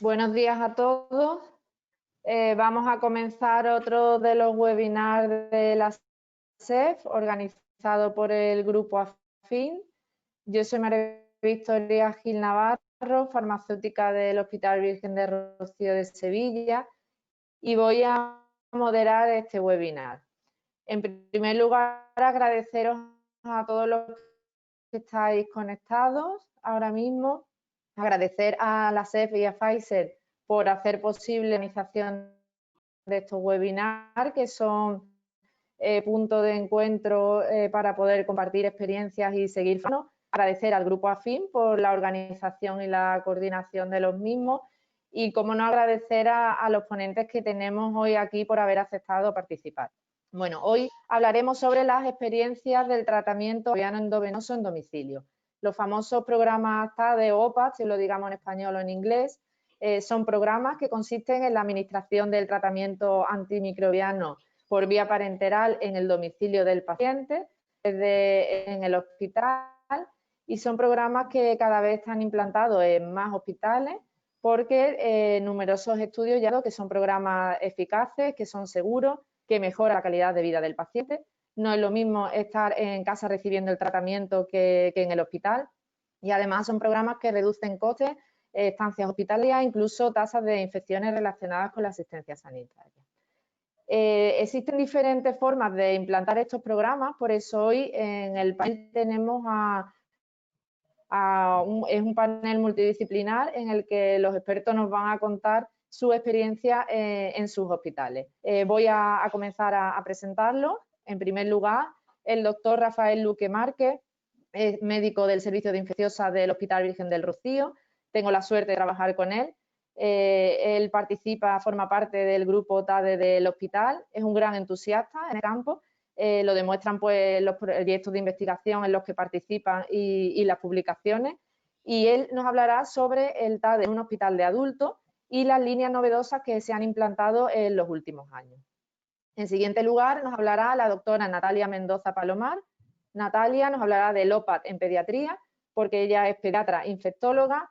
Buenos días a todos. Vamos a comenzar otro de los webinars de la SEF, organizado por el Grupo AFIN. Yo soy María Victoria Gil Navarro, farmacéutica del Hospital Virgen de Rocío de Sevilla, y voy a moderar este webinar. En primer lugar, agradeceros a todos los que estáis conectados ahora mismo, agradecer a la SEF y a Pfizer por hacer posible la organización de estos webinars, que son puntos de encuentro para poder compartir experiencias y seguir. Agradecer al Grupo AFIN por la organización y la coordinación de los mismos y, como no, agradecer a los ponentes que tenemos hoy aquí por haber aceptado participar. Bueno, hoy hablaremos sobre las experiencias del tratamiento endovenoso en domicilio. Los famosos programas TADE o OPAD, si lo digamos en español o en inglés, son programas que consisten en la administración del tratamiento antimicrobiano por vía parenteral en el domicilio del paciente, en el hospital, y son programas que cada vez están implantados en más hospitales porque numerosos estudios ya han que son programas eficaces, que son seguros, que mejoran la calidad de vida del paciente. No es lo mismo estar en casa recibiendo el tratamiento que en el hospital, y además son programas que reducen costes, estancias hospitalarias, incluso tasas de infecciones relacionadas con la asistencia sanitaria. Existen diferentes formas de implantar estos programas, por eso hoy en el panel tenemos es un panel multidisciplinar en el que los expertos nos van a contar su experiencia en sus hospitales. Voy a comenzar a presentarlo. En primer lugar, el doctor Rafael Luque Márquez, es médico del Servicio de Infecciosa del Hospital Virgen del Rocío. Tengo la suerte de trabajar con él. Él forma parte del grupo TADE del hospital, es un gran entusiasta en el campo, lo demuestran pues los proyectos de investigación en los que participan y las publicaciones, y él nos hablará sobre el TADE en un hospital de adultos y las líneas novedosas que se han implantado en los últimos años. En siguiente lugar nos hablará la doctora Natalia Mendoza Palomar. Natalia nos hablará del OPAD en pediatría, porque ella es pediatra infectóloga,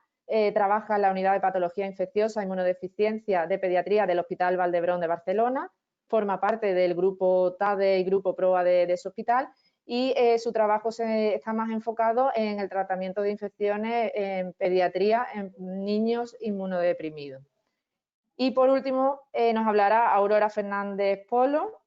trabaja en la unidad de patología infecciosa e inmunodeficiencia de pediatría del Hospital Valdebrón de Barcelona, forma parte del grupo TADE y grupo PROA de su hospital, y su trabajo está más enfocado en el tratamiento de infecciones en pediatría en niños inmunodeprimidos. Y por último nos hablará Aurora Fernández Polo,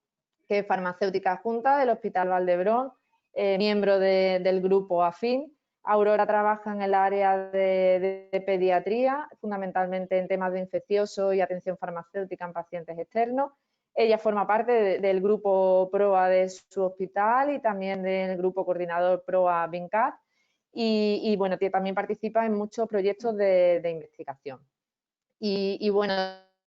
que es farmacéutica adjunta del Hospital Valdebrón, miembro del grupo AFIN. Aurora trabaja en el área de pediatría, fundamentalmente en temas de infecciosos y atención farmacéutica en pacientes externos. Ella forma parte del grupo PROA de su hospital y también del grupo coordinador PROA VINCAT, y bueno, también participa en muchos proyectos de investigación. Y bueno,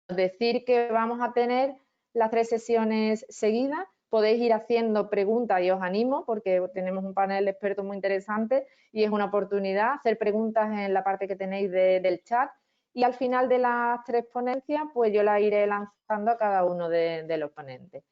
decir que vamos a tener las 3 sesiones seguidas. Podéis ir haciendo preguntas y os animo porque tenemos un panel de expertos muy interesante y es una oportunidad hacer preguntas en la parte que tenéis del chat, y al final de las 3 ponencias pues yo las iré lanzando a cada uno de los ponentes.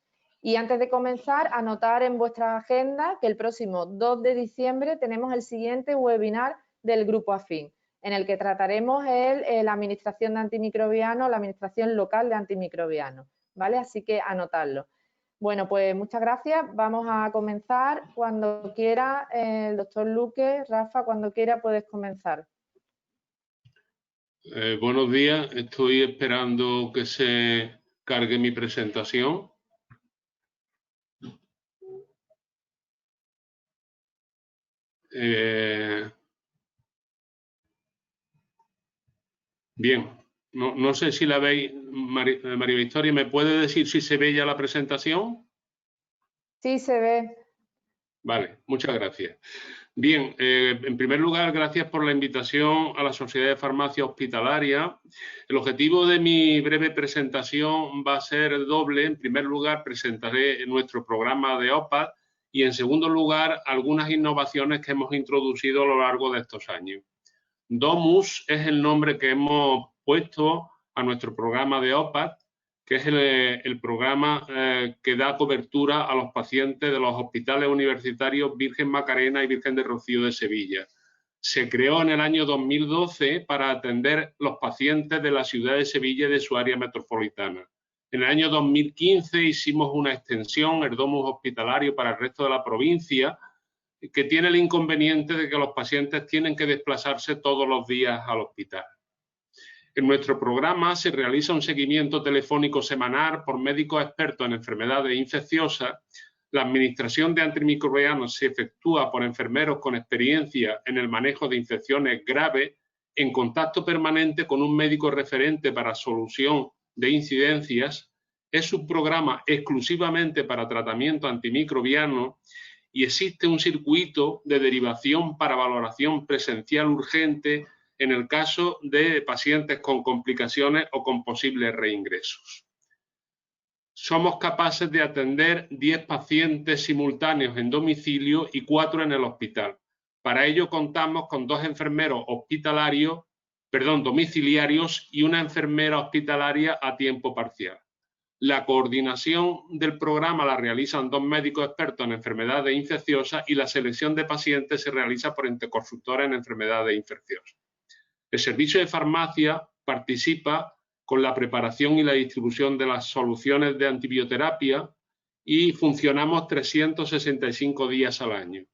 Y antes de comenzar, anotar en vuestra agenda que el próximo 2 de diciembre tenemos el siguiente webinar del Grupo AFIN, en el que trataremos la administración de antimicrobianos, la administración local de antimicrobianos, ¿vale? Así que anotadlo. Bueno, pues muchas gracias. Vamos a comenzar. Cuando quiera, el doctor Luque, Rafa, cuando quiera puedes comenzar. Buenos días. Estoy esperando que se cargue mi presentación. Bien, no sé si la veis, María Victoria, ¿me puede decir si se ve ya la presentación? Sí, se ve. Vale, muchas gracias. Bien, en primer lugar, gracias por la invitación a la Sociedad de Farmacia Hospitalaria. El objetivo de mi breve presentación va a ser doble. En primer lugar, presentaré nuestro programa de OPAD y, en segundo lugar, algunas innovaciones que hemos introducido a lo largo de estos años. Domus es el nombre que hemos puesto a nuestro programa de OPAD, que es el programa que da cobertura a los pacientes de los hospitales universitarios Virgen Macarena y Virgen de Rocío de Sevilla. Se creó en el año 2012 para atender los pacientes de la ciudad de Sevilla y de su área metropolitana. En el año 2015 hicimos una extensión, el Domus hospitalario, para el resto de la provincia, que tiene el inconveniente de que los pacientes tienen que desplazarse todos los días al hospital. En nuestro programa se realiza un seguimiento telefónico semanal por médicos expertos en enfermedades infecciosas. La administración de antimicrobianos se efectúa por enfermeros con experiencia en el manejo de infecciones graves, en contacto permanente con un médico referente para solución de incidencias. Es un programa exclusivamente para tratamiento antimicrobiano y existe un circuito de derivación para valoración presencial urgente en el caso de pacientes con complicaciones o con posibles reingresos. Somos capaces de atender 10 pacientes simultáneos en domicilio y 4 en el hospital. Para ello contamos con 2 enfermeros domiciliarios y una enfermera hospitalaria a tiempo parcial. La coordinación del programa la realizan 2 médicos expertos en enfermedades infecciosas y la selección de pacientes se realiza por interconsultores en enfermedades infecciosas. El servicio de farmacia participa con la preparación y la distribución de las soluciones de antibioterapia y funcionamos 365 días al año.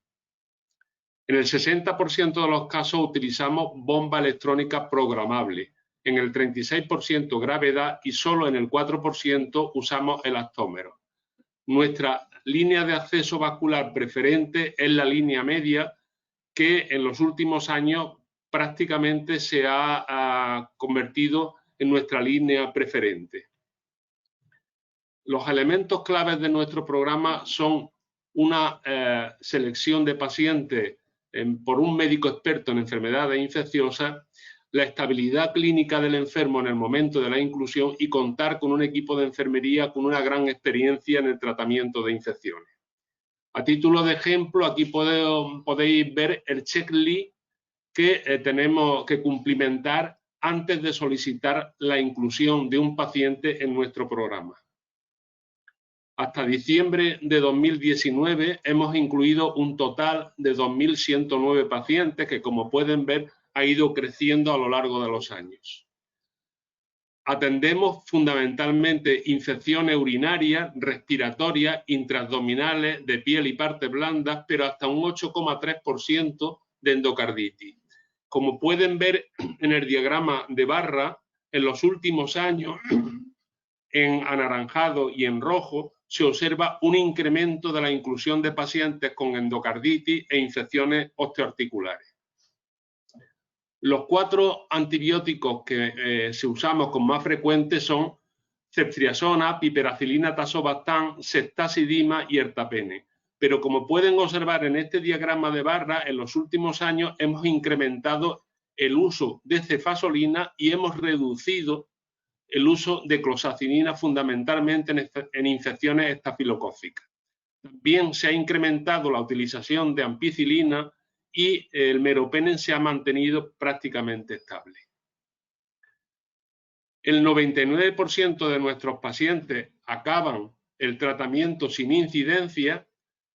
En el 60% de los casos utilizamos bomba electrónica programable, en el 36% gravedad y solo en el 4% usamos elastómeros. Nuestra línea de acceso vascular preferente es la línea media, que en los últimos años prácticamente se ha convertido en nuestra línea preferente. Los elementos claves de nuestro programa son una selección de pacientes por un médico experto en enfermedades infecciosas, la estabilidad clínica del enfermo en el momento de la inclusión y contar con un equipo de enfermería con una gran experiencia en el tratamiento de infecciones. A título de ejemplo, aquí podéis ver el checklist que tenemos que cumplimentar antes de solicitar la inclusión de un paciente en nuestro programa. Hasta diciembre de 2019 hemos incluido un total de 2.109 pacientes que, como pueden ver, ha ido creciendo a lo largo de los años. Atendemos fundamentalmente infecciones urinarias, respiratorias, intraabdominales, de piel y partes blandas, pero hasta un 8,3% de endocarditis. Como pueden ver en el diagrama de barra, en los últimos años, en anaranjado y en rojo, se observa un incremento de la inclusión de pacientes con endocarditis e infecciones osteoarticulares. Los 4 antibióticos que se usamos con más frecuente son ceftriaxona, piperacilina, tazobactam, ceftazidima y ertapene. Pero como pueden observar en este diagrama de barra, en los últimos años hemos incrementado el uso de cefasolina y hemos reducido el uso de clozacinina fundamentalmente en infecciones estafilocócicas. También se ha incrementado la utilización de ampicilina y el meropenem se ha mantenido prácticamente estable. El 99% de nuestros pacientes acaban el tratamiento sin incidencia.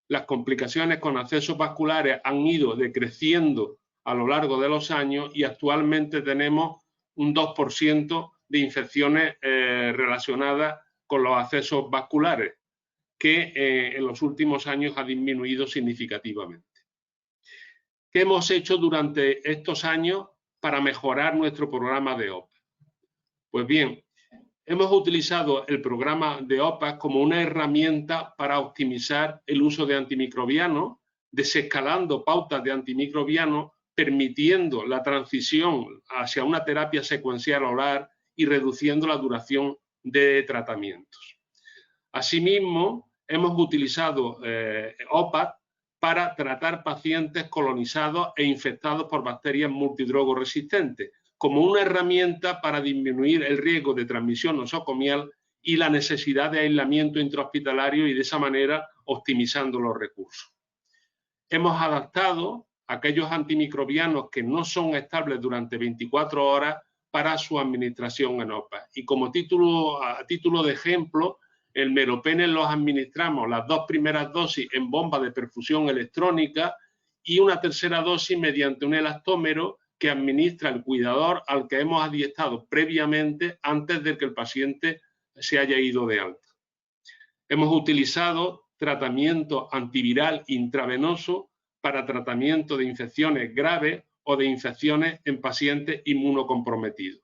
Las complicaciones con accesos vasculares han ido decreciendo a lo largo de los años y actualmente tenemos un 2% de infecciones relacionadas con los accesos vasculares, que en los últimos años ha disminuido significativamente. ¿Qué hemos hecho durante estos años para mejorar nuestro programa de OPA? Pues bien, hemos utilizado el programa de OPA como una herramienta para optimizar el uso de antimicrobianos, desescalando pautas de antimicrobianos, permitiendo la transición hacia una terapia secuencial oral y reduciendo la duración de tratamientos. Asimismo, hemos utilizado OPA para tratar pacientes colonizados e infectados por bacterias multidrogoresistentes, como una herramienta para disminuir el riesgo de transmisión nosocomial y la necesidad de aislamiento intrahospitalario y de esa manera optimizando los recursos. Hemos adaptado aquellos antimicrobianos que no son estables durante 24 horas para su administración en OPA. Y como a título de ejemplo, el meropenem los administramos las 2 primeras dosis en bomba de perfusión electrónica y una tercera dosis mediante un elastómero que administra el cuidador al que hemos adiestrado previamente antes de que el paciente se haya ido de alta. Hemos utilizado tratamiento antiviral intravenoso para tratamiento de infecciones graves o de infecciones en pacientes inmunocomprometidos.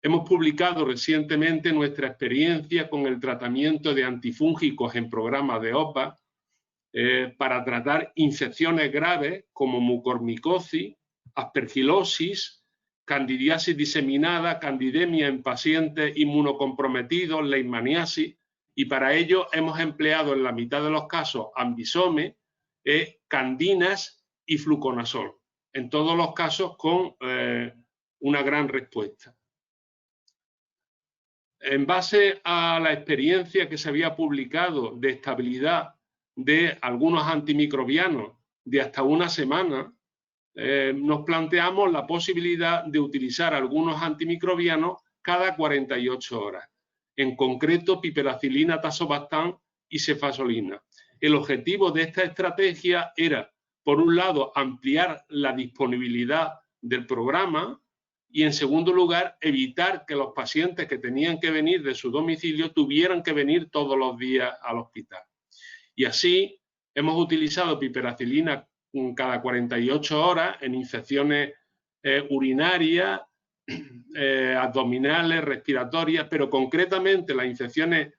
Hemos publicado recientemente nuestra experiencia con el tratamiento de antifúngicos en programas de OPA para tratar infecciones graves como mucormicosis, aspergilosis, candidiasis diseminada, candidemia en pacientes inmunocomprometidos, leishmaniasis, y para ello hemos empleado en la mitad de los casos ambisome, candinas y fluconazol, en todos los casos con una gran respuesta. En base a la experiencia que se había publicado de estabilidad de algunos antimicrobianos de hasta una semana, nos planteamos la posibilidad de utilizar algunos antimicrobianos cada 48 horas, en concreto piperacilina, tazobactam y cefasolina. El objetivo de esta estrategia era, por un lado, ampliar la disponibilidad del programa y, en segundo lugar, evitar que los pacientes que tenían que venir de su domicilio tuvieran que venir todos los días al hospital. Y así hemos utilizado piperacilina cada 48 horas en infecciones urinarias, abdominales, respiratorias, pero concretamente las infecciones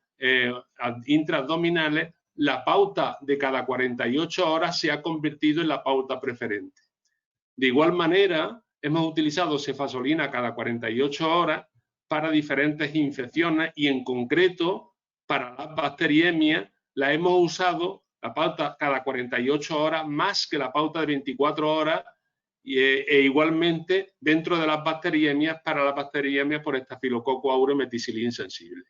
intraabdominales, la pauta de cada 48 horas se ha convertido en la pauta preferente. De igual manera, hemos utilizado cefasolina cada 48 horas para diferentes infecciones y en concreto para las bacteriemias la hemos usado la pauta cada 48 horas más que la pauta de 24 horas e igualmente dentro de las bacteriemias para las bacteriemias por estafilococo aureus meticilin sensible.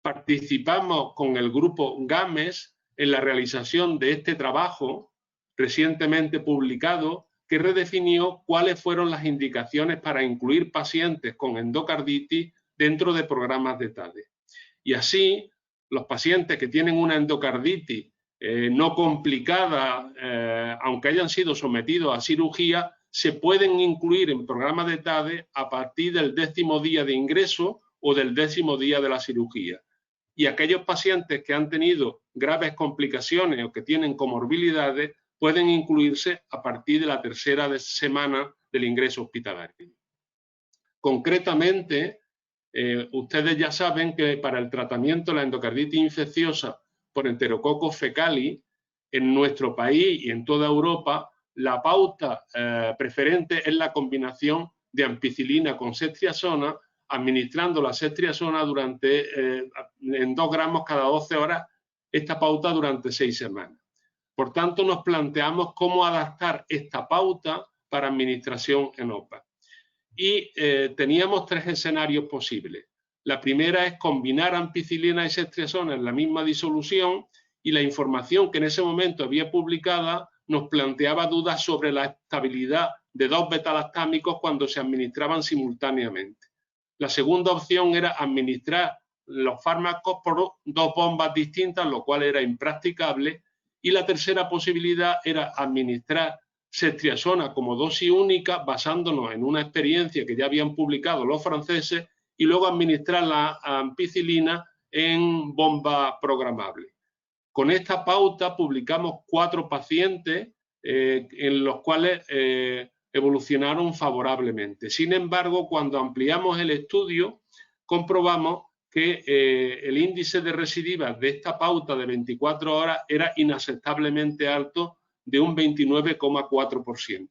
Participamos con el grupo GAMES en la realización de este trabajo recientemente publicado que redefinió cuáles fueron las indicaciones para incluir pacientes con endocarditis dentro de programas de TADE. Y así, los pacientes que tienen una endocarditis no complicada, aunque hayan sido sometidos a cirugía, se pueden incluir en programas de TADE a partir del 10º día de ingreso o del 10º día de la cirugía. Y aquellos pacientes que han tenido graves complicaciones o que tienen comorbilidades pueden incluirse a partir de la 3ª semana del ingreso hospitalario. Concretamente, ustedes ya saben que para el tratamiento de la endocarditis infecciosa por Enterococcus faecalis, en nuestro país y en toda Europa, la pauta preferente es la combinación de ampicilina con ceftriaxona, administrando la ceftriaxona en 2 gramos cada 12 horas, esta pauta durante 6 semanas. Por tanto, nos planteamos cómo adaptar esta pauta para administración en OPA. Y teníamos 3 escenarios posibles. La primera es combinar ampicilina y ceftriaxona en la misma disolución y la información que en ese momento había publicada nos planteaba dudas sobre la estabilidad de 2 betalactámicos cuando se administraban simultáneamente. La segunda opción era administrar los fármacos por 2 bombas distintas, lo cual era impracticable. Y la tercera posibilidad era administrar ceftriaxona como dosis única, basándonos en una experiencia que ya habían publicado los franceses, y luego administrar la ampicilina en bomba programable. Con esta pauta publicamos 4 pacientes en los cuales evolucionaron favorablemente. Sin embargo, cuando ampliamos el estudio, comprobamos que el índice de recidivas de esta pauta de 24 horas era inaceptablemente alto, de un 29,4%.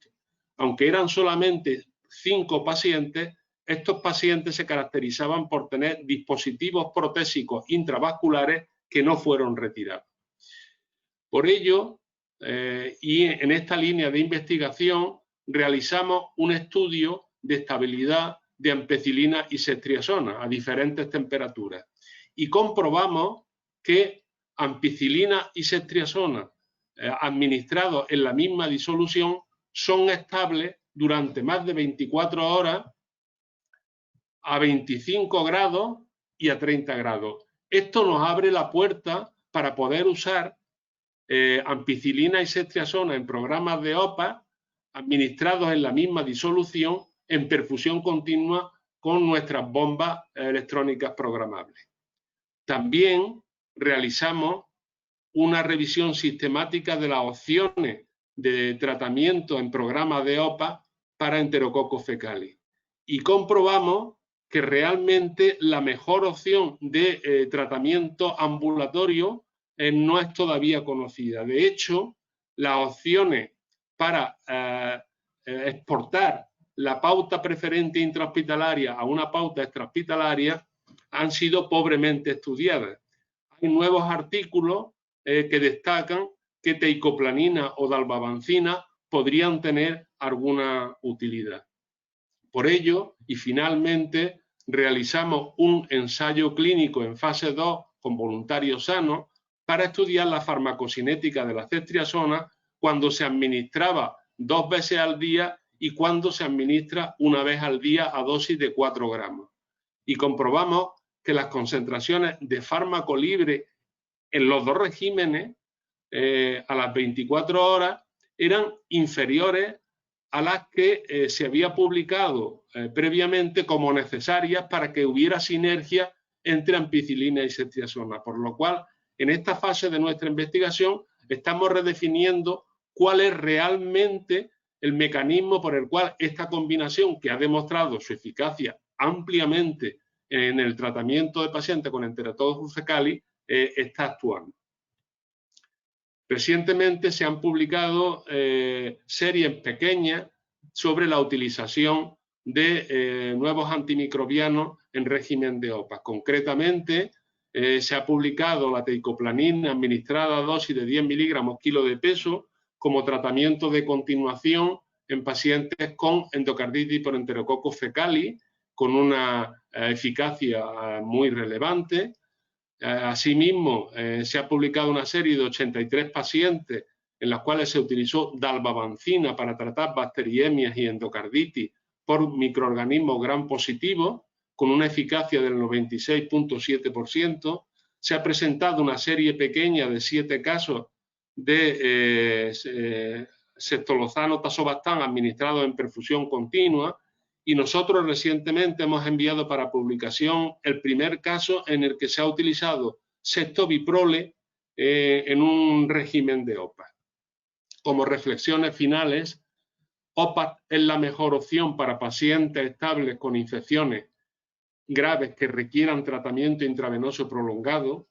Aunque eran solamente 5 pacientes, estos pacientes se caracterizaban por tener dispositivos protésicos intravasculares que no fueron retirados. Por ello, y en esta línea de investigación, realizamos un estudio de estabilidad de ampicilina y ceftriaxona a diferentes temperaturas y comprobamos que ampicilina y ceftriaxona administrados en la misma disolución son estables durante más de 24 horas a 25 grados y a 30 grados. Esto nos abre la puerta para poder usar ampicilina y ceftriaxona en programas de OPA administrados en la misma disolución en perfusión continua con nuestras bombas electrónicas programables. También realizamos una revisión sistemática de las opciones de tratamiento en programas de OPA para Enterococcus fecalis y comprobamos que realmente la mejor opción de tratamiento ambulatorio no es todavía conocida. De hecho, las opciones para exportar la pauta preferente intrahospitalaria a una pauta extrahospitalaria han sido pobremente estudiadas. Hay nuevos artículos que destacan que teicoplanina o dalbavancina podrían tener alguna utilidad. Por ello, y finalmente, realizamos un ensayo clínico en fase 2 con voluntarios sanos para estudiar la farmacocinética de la ceftriaxona cuando se administraba 2 veces al día y cuando se administra una vez al día a dosis de 4 gramos. Y comprobamos que las concentraciones de fármaco libre en los dos regímenes a las 24 horas eran inferiores a las que se había publicado previamente como necesarias para que hubiera sinergia entre ampicilina y ceftriaxona. Por lo cual, en esta fase de nuestra investigación, estamos redefiniendo cuál es realmente el mecanismo por el cual esta combinación, que ha demostrado su eficacia ampliamente en el tratamiento de pacientes con Enterococcus fecalis, está actuando. Recientemente se han publicado series pequeñas sobre la utilización de nuevos antimicrobianos en régimen de OPA. Concretamente, se ha publicado la teicoplanina administrada a dosis de 10 miligramos kilo de peso como tratamiento de continuación en pacientes con endocarditis por Enterococcus fecalis, con una eficacia muy relevante. Asimismo, se ha publicado una serie de 83 pacientes en las cuales se utilizó dalbavancina para tratar bacteriemias y endocarditis por microorganismos gram positivos, con una eficacia del 96.7%. Se ha presentado una serie pequeña de 7 casos de ceftolozano tazobactam administrado en perfusión continua. Y nosotros recientemente hemos enviado para publicación el primer caso en el que se ha utilizado ceftobiprole en un régimen de OPA. Como reflexiones finales, OPA es la mejor opción para pacientes estables con infecciones graves que requieran tratamiento intravenoso prolongado.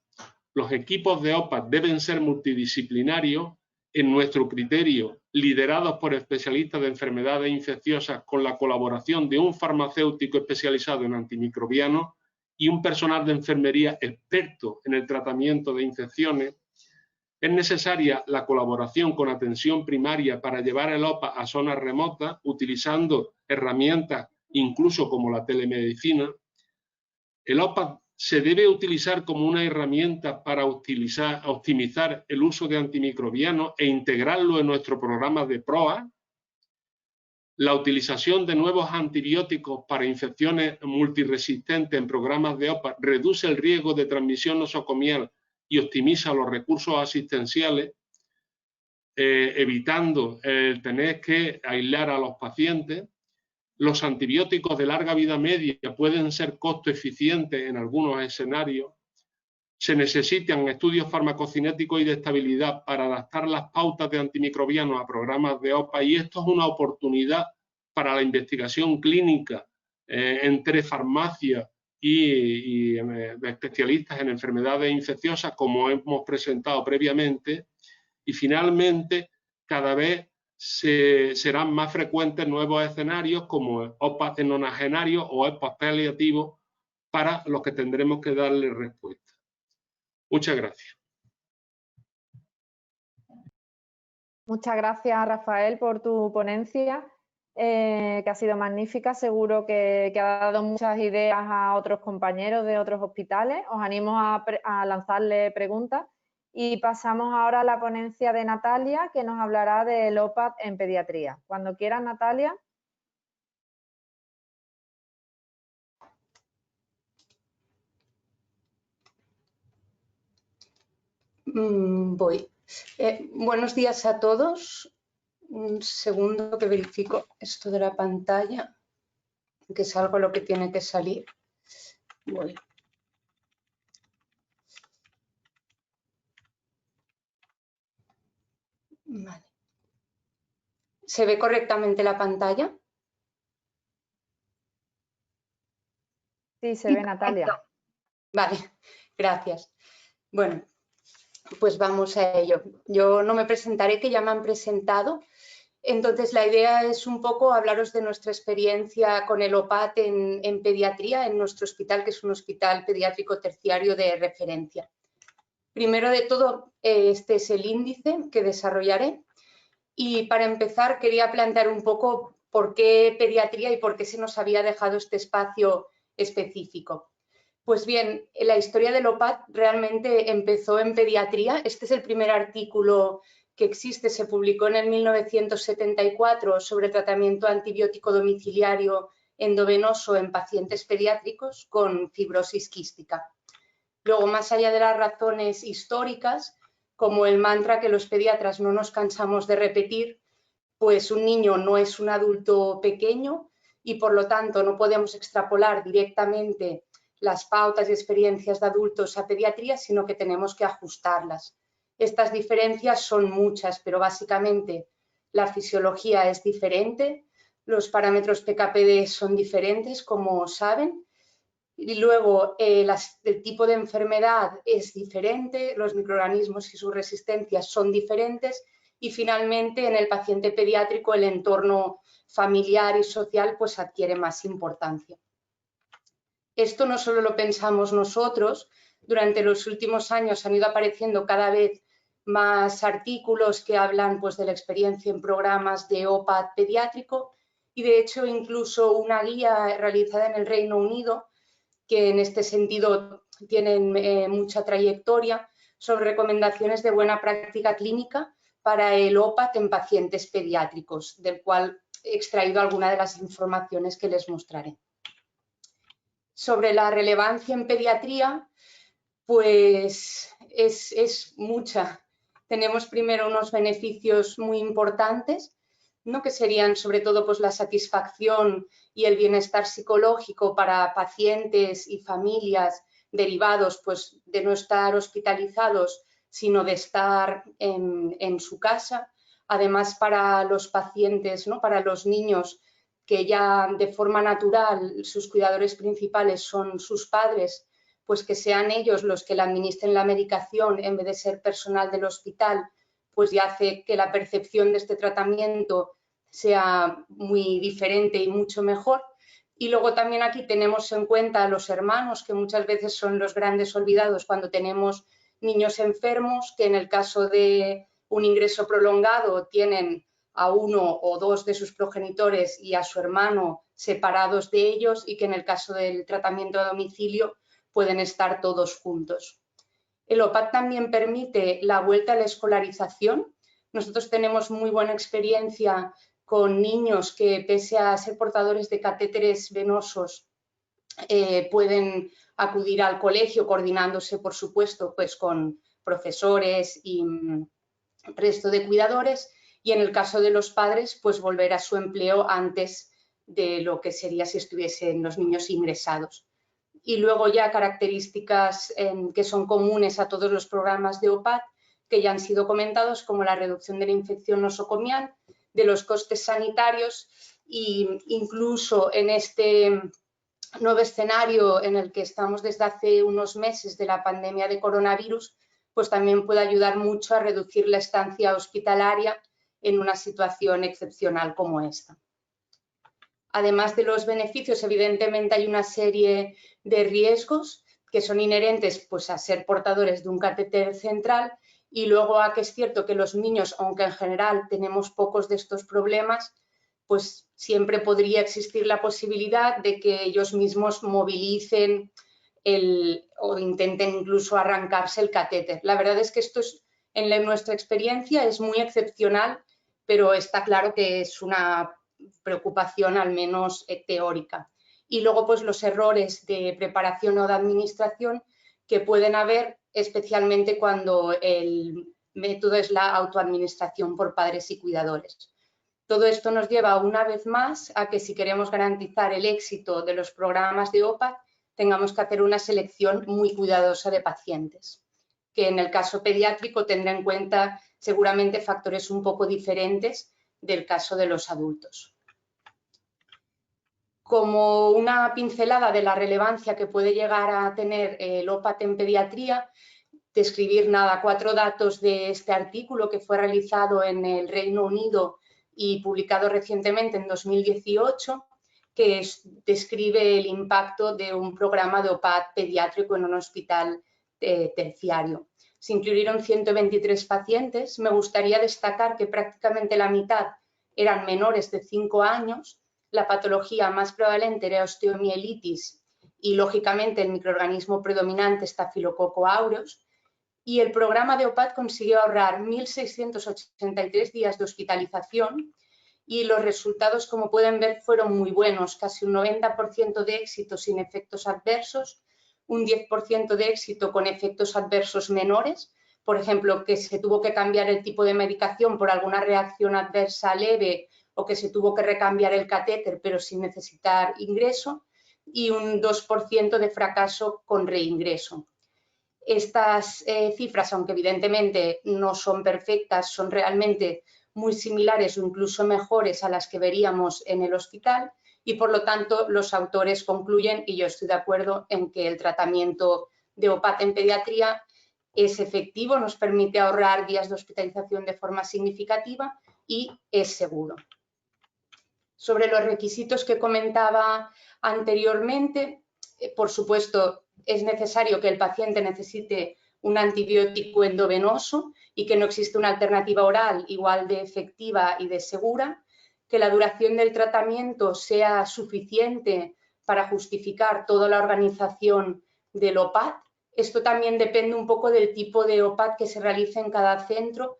Los equipos de OPA deben ser multidisciplinarios, en nuestro criterio, liderados por especialistas de enfermedades infecciosas con la colaboración de un farmacéutico especializado en antimicrobianos y un personal de enfermería experto en el tratamiento de infecciones. Es necesaria la colaboración con atención primaria para llevar el OPA a zonas remotas, utilizando herramientas incluso como la telemedicina. El OPA se debe utilizar como una herramienta para optimizar el uso de antimicrobianos e integrarlo en nuestro programa de PROA. La utilización de nuevos antibióticos para infecciones multiresistentes en programas de OPA reduce el riesgo de transmisión nosocomial y optimiza los recursos asistenciales, evitando el tener que aislar a los pacientes. Los antibióticos de larga vida media pueden ser costo eficientes en algunos escenarios. Se necesitan estudios farmacocinéticos y de estabilidad para adaptar las pautas de antimicrobianos a programas de OPA, y esto es una oportunidad para la investigación clínica entre farmacia y especialistas en enfermedades infecciosas, como hemos presentado previamente. Y finalmente, cada vez serán más frecuentes nuevos escenarios como OPA nonagenarios o OPA paliativos, para los que tendremos que darle respuesta. Muchas gracias. Muchas gracias, Rafael, por tu ponencia, que ha sido magnífica. Seguro que ha dado muchas ideas a otros compañeros de otros hospitales. Os animo a lanzarle preguntas. Y pasamos ahora a la ponencia de Natalia, que nos hablará del OPA en pediatría. Cuando quieras, Natalia. Voy. Buenos días a todos. Un segundo que verifico esto de la pantalla, que es algo lo que tiene que salir. Voy. Vale. ¿Se ve correctamente la pantalla? Sí, se ve, Natalia. Vale, gracias. Bueno, pues vamos a ello. Yo no me presentaré, que ya me han presentado. Entonces, la idea es un poco hablaros de nuestra experiencia con el OPAT en pediatría, en nuestro hospital, que es un hospital pediátrico terciario de referencia. Primero de todo, este es el índice que desarrollaré. Y para empezar, quería plantear un poco por qué pediatría y por qué se nos había dejado este espacio específico. Pues bien, la historia del OPAT realmente empezó en pediatría. Este es el primer artículo que existe, se publicó en el 1974 sobre tratamiento antibiótico domiciliario endovenoso en pacientes pediátricos con fibrosis quística. Luego, más allá de las razones históricas, como el mantra que los pediatras no nos cansamos de repetir, pues un niño no es un adulto pequeño y por lo tanto no podemos extrapolar directamente las pautas y experiencias de adultos a pediatría, sino que tenemos que ajustarlas. Estas diferencias son muchas, pero básicamente la fisiología es diferente, los parámetros PKPD son diferentes, como saben, y luego el tipo de enfermedad es diferente, los microorganismos y sus resistencias son diferentes y finalmente en el paciente pediátrico el entorno familiar y social pues adquiere más importancia. Esto no solo lo pensamos nosotros, durante los últimos años han ido apareciendo cada vez más artículos que hablan pues, de la experiencia en programas de OPAT pediátrico y de hecho incluso una guía realizada en el Reino Unido que en este sentido tienen mucha trayectoria sobre recomendaciones de buena práctica clínica para el OPAT en pacientes pediátricos, del cual he extraído algunas de las informaciones que les mostraré. Sobre la relevancia en pediatría, pues es mucha. Tenemos primero unos beneficios muy importantes, ¿no? Que serían sobre todo pues, la satisfacción y el bienestar psicológico para pacientes y familias derivados pues, de no estar hospitalizados, sino de estar en su casa. Además, para los pacientes, ¿no? Para los niños, que ya de forma natural sus cuidadores principales son sus padres, pues que sean ellos los que le administren la medicación en vez de ser personal del hospital, pues ya hace que la percepción de este tratamiento sea muy diferente y mucho mejor. Y luego también aquí tenemos en cuenta a los hermanos, que muchas veces son los grandes olvidados cuando tenemos niños enfermos, que en el caso de un ingreso prolongado tienen a uno o dos de sus progenitores y a su hermano separados de ellos y que en el caso del tratamiento a domicilio pueden estar todos juntos. El OPAT también permite la vuelta a la escolarización. Nosotros tenemos muy buena experiencia con niños que, pese a ser portadores de catéteres venosos, pueden acudir al colegio coordinándose, por supuesto, pues con profesores y resto de cuidadores y en el caso de los padres, pues volver a su empleo antes de lo que sería si estuviesen los niños ingresados. Y luego ya características que son comunes a todos los programas de OPAT, que ya han sido comentados, como la reducción de la infección nosocomial, de los costes sanitarios e incluso en este nuevo escenario en el que estamos desde hace unos meses de la pandemia de coronavirus, pues también puede ayudar mucho a reducir la estancia hospitalaria en una situación excepcional como esta. Además de los beneficios, evidentemente hay una serie de riesgos que son inherentes pues, a ser portadores de un catéter central y luego a que es cierto que los niños, aunque en general tenemos pocos de estos problemas, pues siempre podría existir la posibilidad de que ellos mismos movilicen o intenten incluso arrancarse el catéter. La verdad es que esto es, en nuestra experiencia es muy excepcional, pero está claro que es una preocupación al menos teórica. Y luego pues los errores de preparación o de administración que pueden haber, especialmente cuando el método es la autoadministración por padres y cuidadores. Todo esto nos lleva una vez más a que si queremos garantizar el éxito de los programas de OPAT, tengamos que hacer una selección muy cuidadosa de pacientes, que en el caso pediátrico tendrá en cuenta seguramente factores un poco diferentes del caso de los adultos. Como una pincelada de la relevancia que puede llegar a tener el OPAT en pediatría, describir 4 datos de este artículo que fue realizado en el Reino Unido y publicado recientemente en 2018, que describe el impacto de un programa de OPAT pediátrico en un hospital terciario. Se incluyeron 123 pacientes. Me gustaría destacar que prácticamente la mitad eran menores de 5 años. La patología más prevalente era osteomielitis y, lógicamente, el microorganismo predominante Staphylococcus aureus. Y el programa de OPAT consiguió ahorrar 1.683 días de hospitalización y los resultados, como pueden ver, fueron muy buenos. Casi un 90% de éxito sin efectos adversos, un 10% de éxito con efectos adversos menores, por ejemplo, que se tuvo que cambiar el tipo de medicación por alguna reacción adversa leve o que se tuvo que recambiar el catéter pero sin necesitar ingreso, y un 2% de fracaso con reingreso. Estas cifras, aunque evidentemente no son perfectas, son realmente muy similares o incluso mejores a las que veríamos en el hospital y, por lo tanto, los autores concluyen, y yo estoy de acuerdo, en que el tratamiento de OPAT en pediatría es efectivo, nos permite ahorrar días de hospitalización de forma significativa y es seguro. Sobre los requisitos que comentaba anteriormente, por supuesto, es necesario que el paciente necesite un antibiótico endovenoso y que no existe una alternativa oral igual de efectiva y de segura, que la duración del tratamiento sea suficiente para justificar toda la organización del OPAT. Esto también depende un poco del tipo de OPAT que se realice en cada centro.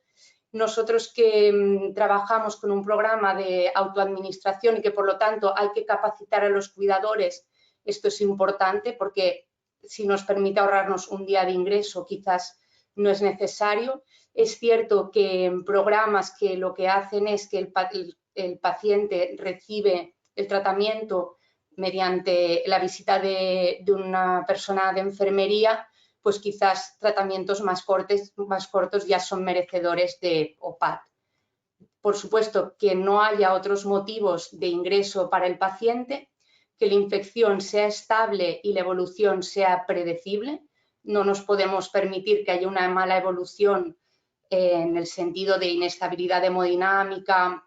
Nosotros que trabajamos con un programa de autoadministración y que, por lo tanto, hay que capacitar a los cuidadores, esto es importante porque si nos permite ahorrarnos un día de ingreso, quizás no es necesario. Es cierto que en programas que lo que hacen es que el paciente recibe el tratamiento mediante la visita de una persona de enfermería, pues quizás tratamientos más cortos ya son merecedores de OPAT. Por supuesto, que no haya otros motivos de ingreso para el paciente, que la infección sea estable y la evolución sea predecible. No nos podemos permitir que haya una mala evolución en el sentido de inestabilidad hemodinámica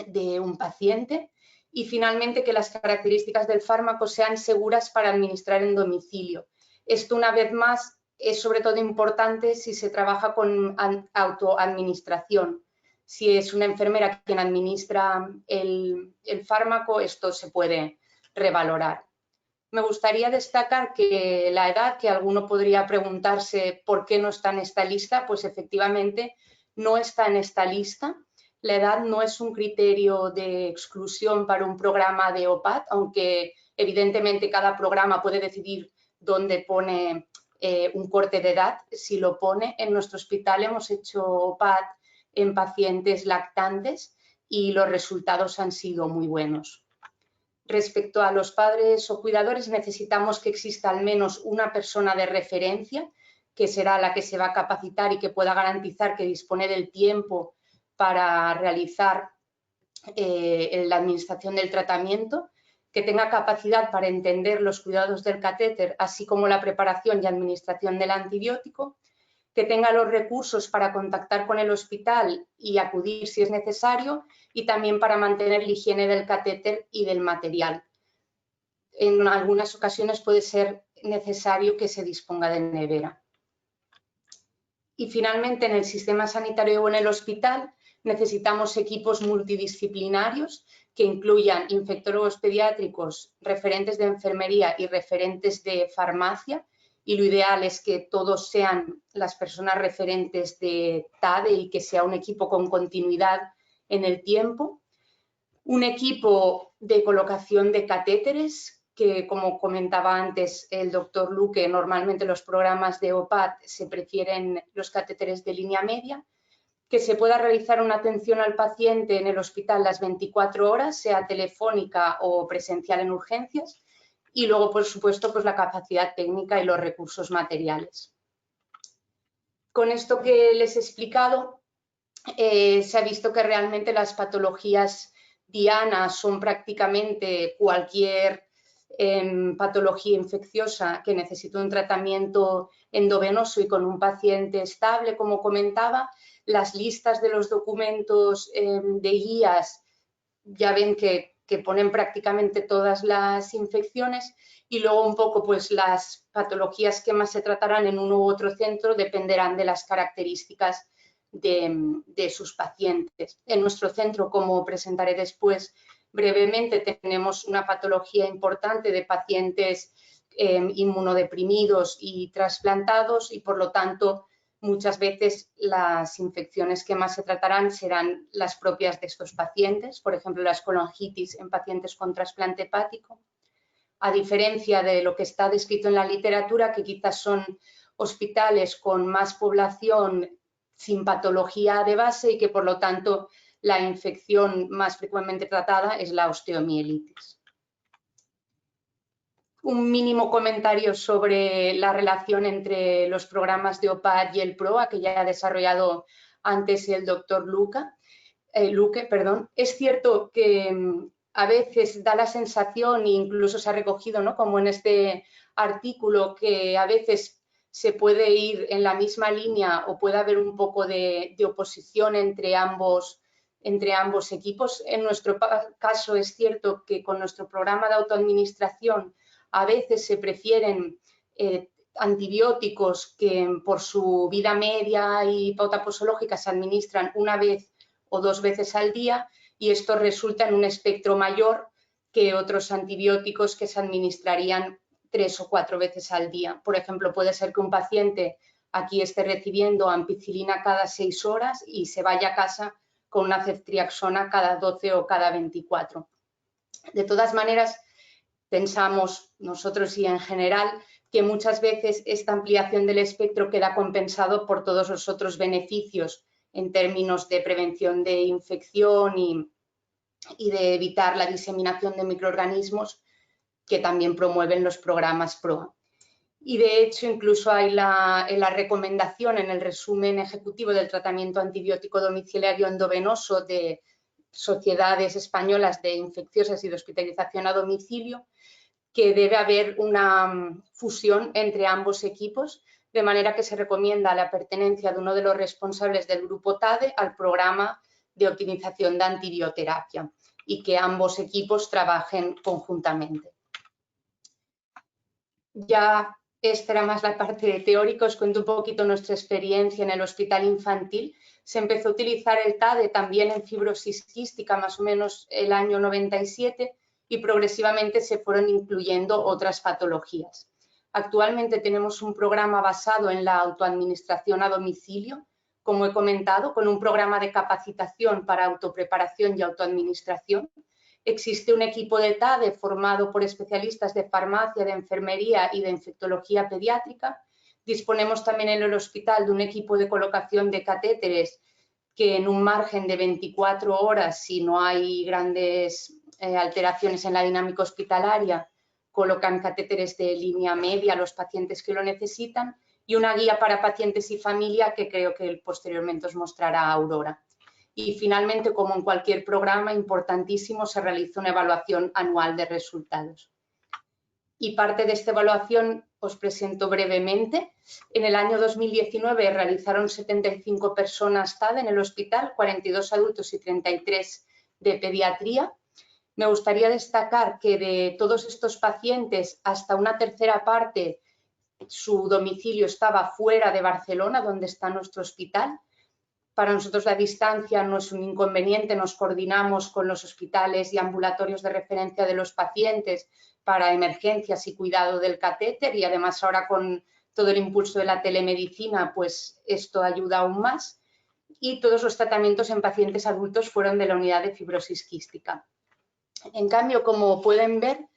de un paciente. Y finalmente, que las características del fármaco sean seguras para administrar en domicilio. Esto, una vez más, es sobre todo importante si se trabaja con autoadministración. Si es una enfermera quien administra el fármaco, esto se puede revalorar. Me gustaría destacar que la edad, que alguno podría preguntarse por qué no está en esta lista, pues efectivamente no está en esta lista. La edad no es un criterio de exclusión para un programa de OPAT, aunque evidentemente cada programa puede decidir dónde pone un corte de edad, si lo pone. En nuestro hospital hemos hecho OPAT en pacientes lactantes y los resultados han sido muy buenos. Respecto a los padres o cuidadores, necesitamos que exista al menos una persona de referencia, que será la que se va a capacitar y que pueda garantizar que dispone del tiempo para realizar la administración del tratamiento, que tenga capacidad para entender los cuidados del catéter, así como la preparación y administración del antibiótico, que tenga los recursos para contactar con el hospital y acudir si es necesario, y también para mantener la higiene del catéter y del material. En algunas ocasiones puede ser necesario que se disponga de nevera. Y finalmente, en el sistema sanitario o en el hospital necesitamos equipos multidisciplinarios que incluyan infectólogos pediátricos, referentes de enfermería y referentes de farmacia, y lo ideal es que todos sean las personas referentes de TADE y que sea un equipo con continuidad en el tiempo. Un equipo de colocación de catéteres que, como comentaba antes el doctor Luque, normalmente los programas de OPAT se prefieren los catéteres de línea media, que se pueda realizar una atención al paciente en el hospital las 24 horas, sea telefónica o presencial en urgencias, y luego, por supuesto, pues la capacidad técnica y los recursos materiales. Con esto que les he explicado, se ha visto que realmente las patologías dianas son prácticamente cualquier patología infecciosa que necesita un tratamiento endovenoso y con un paciente estable, como comentaba. Las listas de los documentos de guías ya ven que ponen prácticamente todas las infecciones, y luego un poco pues las patologías que más se tratarán en uno u otro centro dependerán de las características de sus pacientes. En nuestro centro, como presentaré después brevemente, tenemos una patología importante de pacientes inmunodeprimidos y trasplantados, y por lo tanto muchas veces las infecciones que más se tratarán serán las propias de estos pacientes, por ejemplo, la escolongitis en pacientes con trasplante hepático, a diferencia de lo que está descrito en la literatura, que quizás son hospitales con más población sin patología de base y que, por lo tanto, la infección más frecuentemente tratada es la osteomielitis. Un mínimo comentario sobre la relación entre los programas de OPAT y el PROA, que ya ha desarrollado antes el doctor Luque. Es cierto que a veces da la sensación, e incluso se ha recogido, ¿no?, como en este artículo, que a veces se puede ir en la misma línea o puede haber un poco de oposición entre ambos equipos. En nuestro caso es cierto que con nuestro programa de autoadministración a veces se prefieren antibióticos que por su vida media y pauta posológica se administran una vez o 2 veces al día, y esto resulta en un espectro mayor que otros antibióticos que se administrarían 3 o 4 veces al día. Por ejemplo, puede ser que un paciente aquí esté recibiendo ampicilina cada 6 horas y se vaya a casa con una ceftriaxona cada 12 o cada 24. De todas maneras, pensamos nosotros y en general que muchas veces esta ampliación del espectro queda compensado por todos los otros beneficios en términos de prevención de infección y de evitar la diseminación de microorganismos que también promueven los programas PROA. Y de hecho incluso hay en la recomendación, en el resumen ejecutivo del tratamiento antibiótico domiciliario endovenoso de sociedades españolas de infecciosas y de hospitalización a domicilio, que debe haber una fusión entre ambos equipos, de manera que se recomienda la pertenencia de uno de los responsables del grupo TADE al programa de optimización de antibioterapia y que ambos equipos trabajen conjuntamente. Ya esta era más la parte teórica, os cuento un poquito nuestra experiencia en el hospital infantil. Se empezó a utilizar el TADE también en fibrosis quística más o menos el año 97 y progresivamente se fueron incluyendo otras patologías. Actualmente tenemos un programa basado en la autoadministración a domicilio, como he comentado, con un programa de capacitación para autopreparación y autoadministración. Existe un equipo de TADE formado por especialistas de farmacia, de enfermería y de infectología pediátrica. Disponemos también en el hospital de un equipo de colocación de catéteres que en un margen de 24 horas, si no hay grandes alteraciones en la dinámica hospitalaria, colocan catéteres de línea media a los pacientes que lo necesitan, y una guía para pacientes y familia que creo que posteriormente os mostrará Aurora. Y finalmente, como en cualquier programa importantísimo, se realiza una evaluación anual de resultados. Y parte de esta evaluación os presento brevemente. En el año 2019 realizaron 75 personas TADE en el hospital, 42 adultos y 33 de pediatría. Me gustaría destacar que de todos estos pacientes, hasta una tercera parte, su domicilio estaba fuera de Barcelona, donde está nuestro hospital. Para nosotros la distancia no es un inconveniente, nos coordinamos con los hospitales y ambulatorios de referencia de los pacientes para emergencias y cuidado del catéter, y además ahora con todo el impulso de la telemedicina, pues esto ayuda aún más. Y todos los tratamientos en pacientes adultos fueron de la unidad de fibrosis quística. En cambio, como pueden ver,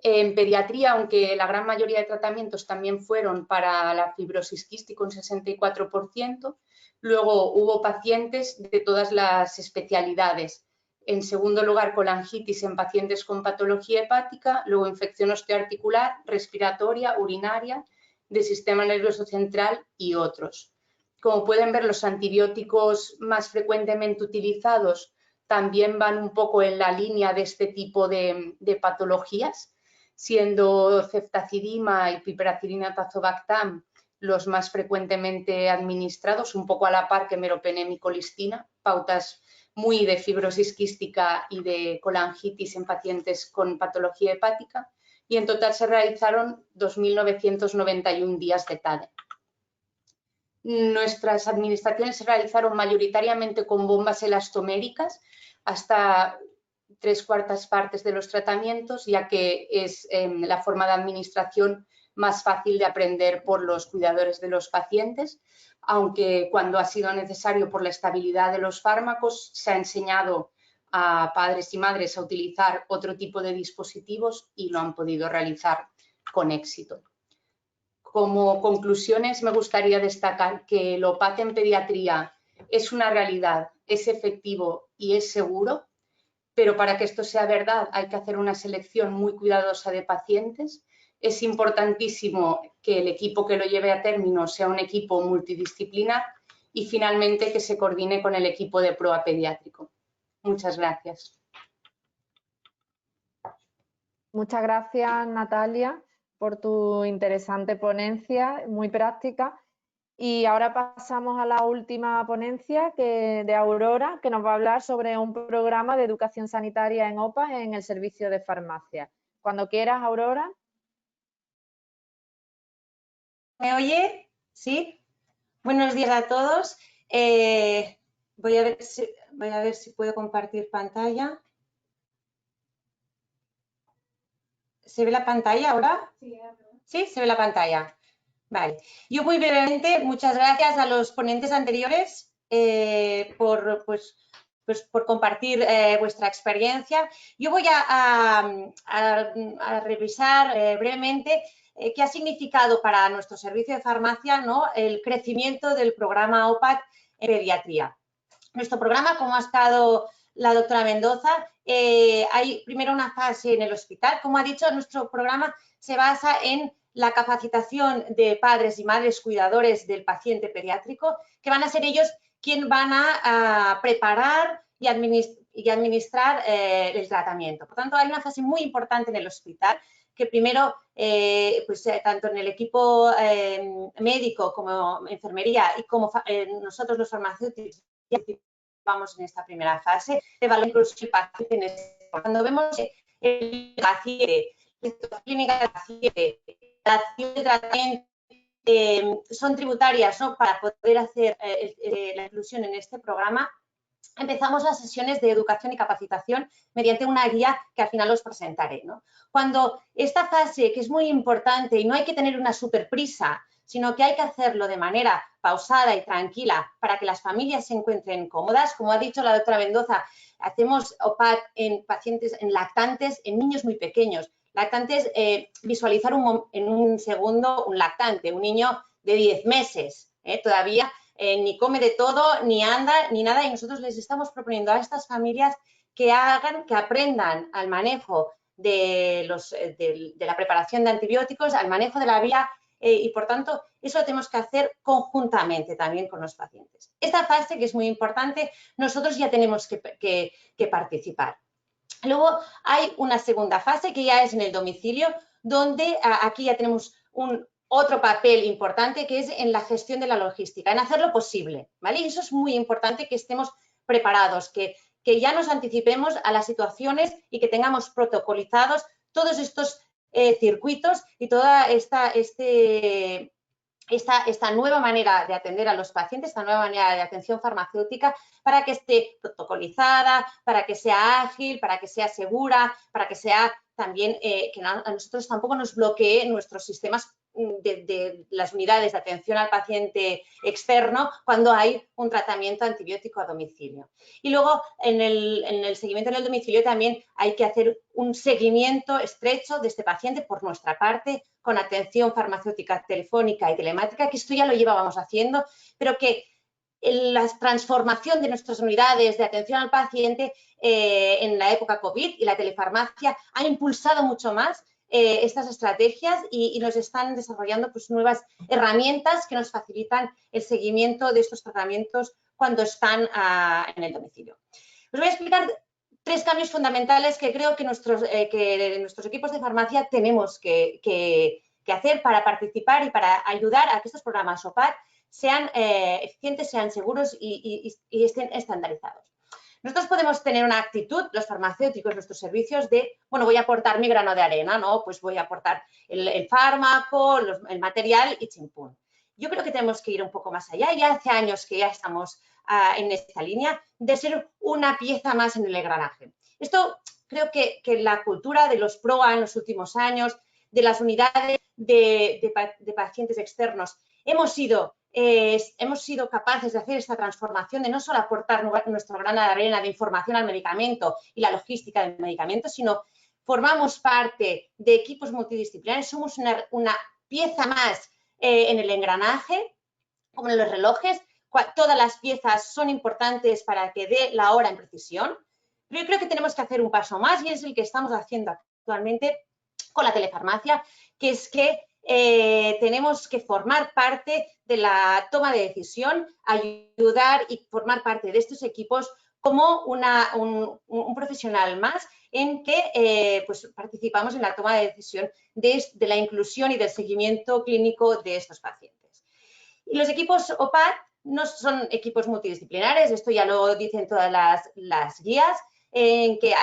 En pediatría, aunque la gran mayoría de tratamientos también fueron para la fibrosis quística, un 64%, luego hubo pacientes de todas las especialidades. En segundo lugar, colangitis en pacientes con patología hepática, luego infección osteoarticular, respiratoria, urinaria, del sistema nervioso central y otros. Como pueden ver, los antibióticos más frecuentemente utilizados también van un poco en la línea de este tipo de patologías, siendo ceftazidima y piperacilina tazobactam los más frecuentemente administrados, un poco a la par que meropenem y colistina, pautas muy de fibrosis quística y de colangitis en pacientes con patología hepática, y en total se realizaron 2.991 días de TADE. Nuestras administraciones se realizaron mayoritariamente con bombas elastoméricas, hasta 3/4 partes de los tratamientos, ya que es la forma de administración más fácil de aprender por los cuidadores de los pacientes, aunque cuando ha sido necesario por la estabilidad de los fármacos se ha enseñado a padres y madres a utilizar otro tipo de dispositivos y lo han podido realizar con éxito. Como conclusiones me gustaría destacar que el OPAT en pediatría es una realidad, es efectivo y es seguro, pero para que esto sea verdad hay que hacer una selección muy cuidadosa de pacientes. Es importantísimo que el equipo que lo lleve a término sea un equipo multidisciplinar y finalmente que se coordine con el equipo de PROA pediátrico. Muchas gracias. Muchas gracias, Natalia, por tu interesante ponencia, muy práctica. Y ahora pasamos a la última ponencia de Aurora, que nos va a hablar sobre un programa de educación sanitaria en OPA en el servicio de farmacia. Cuando quieras, Aurora. ¿Me oye? ¿Sí? Buenos días a todos. Voy a ver si puedo compartir pantalla. ¿Se ve la pantalla ahora? Sí, se ve la pantalla. Vale. Yo muy brevemente, muchas gracias a los ponentes anteriores por compartir vuestra experiencia. Yo voy a revisar brevemente qué ha significado para nuestro servicio de farmacia, ¿no?, el crecimiento del programa OPAT en pediatría. Nuestro programa, como ha estado la doctora Mendoza, hay primero una fase en el hospital. Como ha dicho, nuestro programa se basa en la capacitación de padres y madres cuidadores del paciente pediátrico, que van a ser ellos quienes van a preparar y administrar el tratamiento. Por tanto, hay una fase muy importante en el hospital, que primero, tanto en el equipo médico como enfermería y como nosotros los farmacéuticos vamos en esta primera fase, evaluar incluso el paciente. Cuando vemos el paciente, la clínica del paciente, la acción de tratamiento, son tributarias, ¿no?, para poder hacer la inclusión en este programa, empezamos las sesiones de educación y capacitación mediante una guía que al final os presentaré, ¿no? Cuando esta fase, que es muy importante y no hay que tener una superprisa, sino que hay que hacerlo de manera pausada y tranquila para que las familias se encuentren cómodas. Como ha dicho la doctora Mendoza, hacemos OPAT en pacientes, en lactantes, en niños muy pequeños. Lactantes, visualizar en un segundo un lactante, un niño de 10 meses, todavía ni come de todo, ni anda, ni nada, y nosotros les estamos proponiendo a estas familias que aprendan al manejo de la preparación de antibióticos, al manejo de la vía, y por tanto eso lo tenemos que hacer conjuntamente también con los pacientes. Esta fase, que es muy importante, nosotros ya tenemos que participar. Luego hay una segunda fase que ya es en el domicilio, donde aquí ya tenemos otro papel importante, que es en la gestión de la logística, en hacerlo posible, ¿vale? Y eso es muy importante, que estemos preparados, que ya nos anticipemos a las situaciones y que tengamos protocolizados todos estos circuitos y toda esta nueva manera de atender a los pacientes, esta nueva manera de atención farmacéutica, para que esté protocolizada, para que sea ágil, para que sea segura, para que sea también que a nosotros tampoco nos bloquee nuestros sistemas de las unidades de atención al paciente externo cuando hay un tratamiento antibiótico a domicilio. Y luego en el seguimiento en el domicilio también hay que hacer un seguimiento estrecho de este paciente por nuestra parte con atención farmacéutica telefónica y telemática, que esto ya lo llevábamos haciendo, pero que la transformación de nuestras unidades de atención al paciente en la época COVID y la telefarmacia ha impulsado mucho más estas estrategias y nos están desarrollando pues, nuevas herramientas que nos facilitan el seguimiento de estos tratamientos cuando están en el domicilio. Os voy a explicar 3 cambios fundamentales que creo que nuestros equipos de farmacia tenemos que hacer para participar y para ayudar a que estos programas OPAT sean eficientes, sean seguros y estén estandarizados. Nosotros podemos tener una actitud, los farmacéuticos, nuestros servicios, de, bueno, voy a aportar mi grano de arena, ¿no? Pues voy a aportar el fármaco, el material y chimpún. Yo creo que tenemos que ir un poco más allá. Ya hace años que ya estamos en esta línea de ser una pieza más en el engranaje. Esto creo que la cultura de los PROA en los últimos años, de las unidades de pacientes externos, hemos sido capaces de hacer esta transformación, de no solo aportar nuestro grano de arena de información al medicamento y la logística del medicamento, sino formamos parte de equipos multidisciplinares, somos una pieza más en el engranaje, como en los relojes. Todas las piezas son importantes para que dé la hora en precisión, pero yo creo que tenemos que hacer un paso más y es el que estamos haciendo actualmente con la telefarmacia, que es que tenemos que formar parte de la toma de decisión, ayudar y formar parte de estos equipos como un profesional más en que pues participamos en la toma de decisión de la inclusión y del seguimiento clínico de estos pacientes. Y los equipos OPAT no son equipos multidisciplinares, esto ya lo dicen todas las guías, en que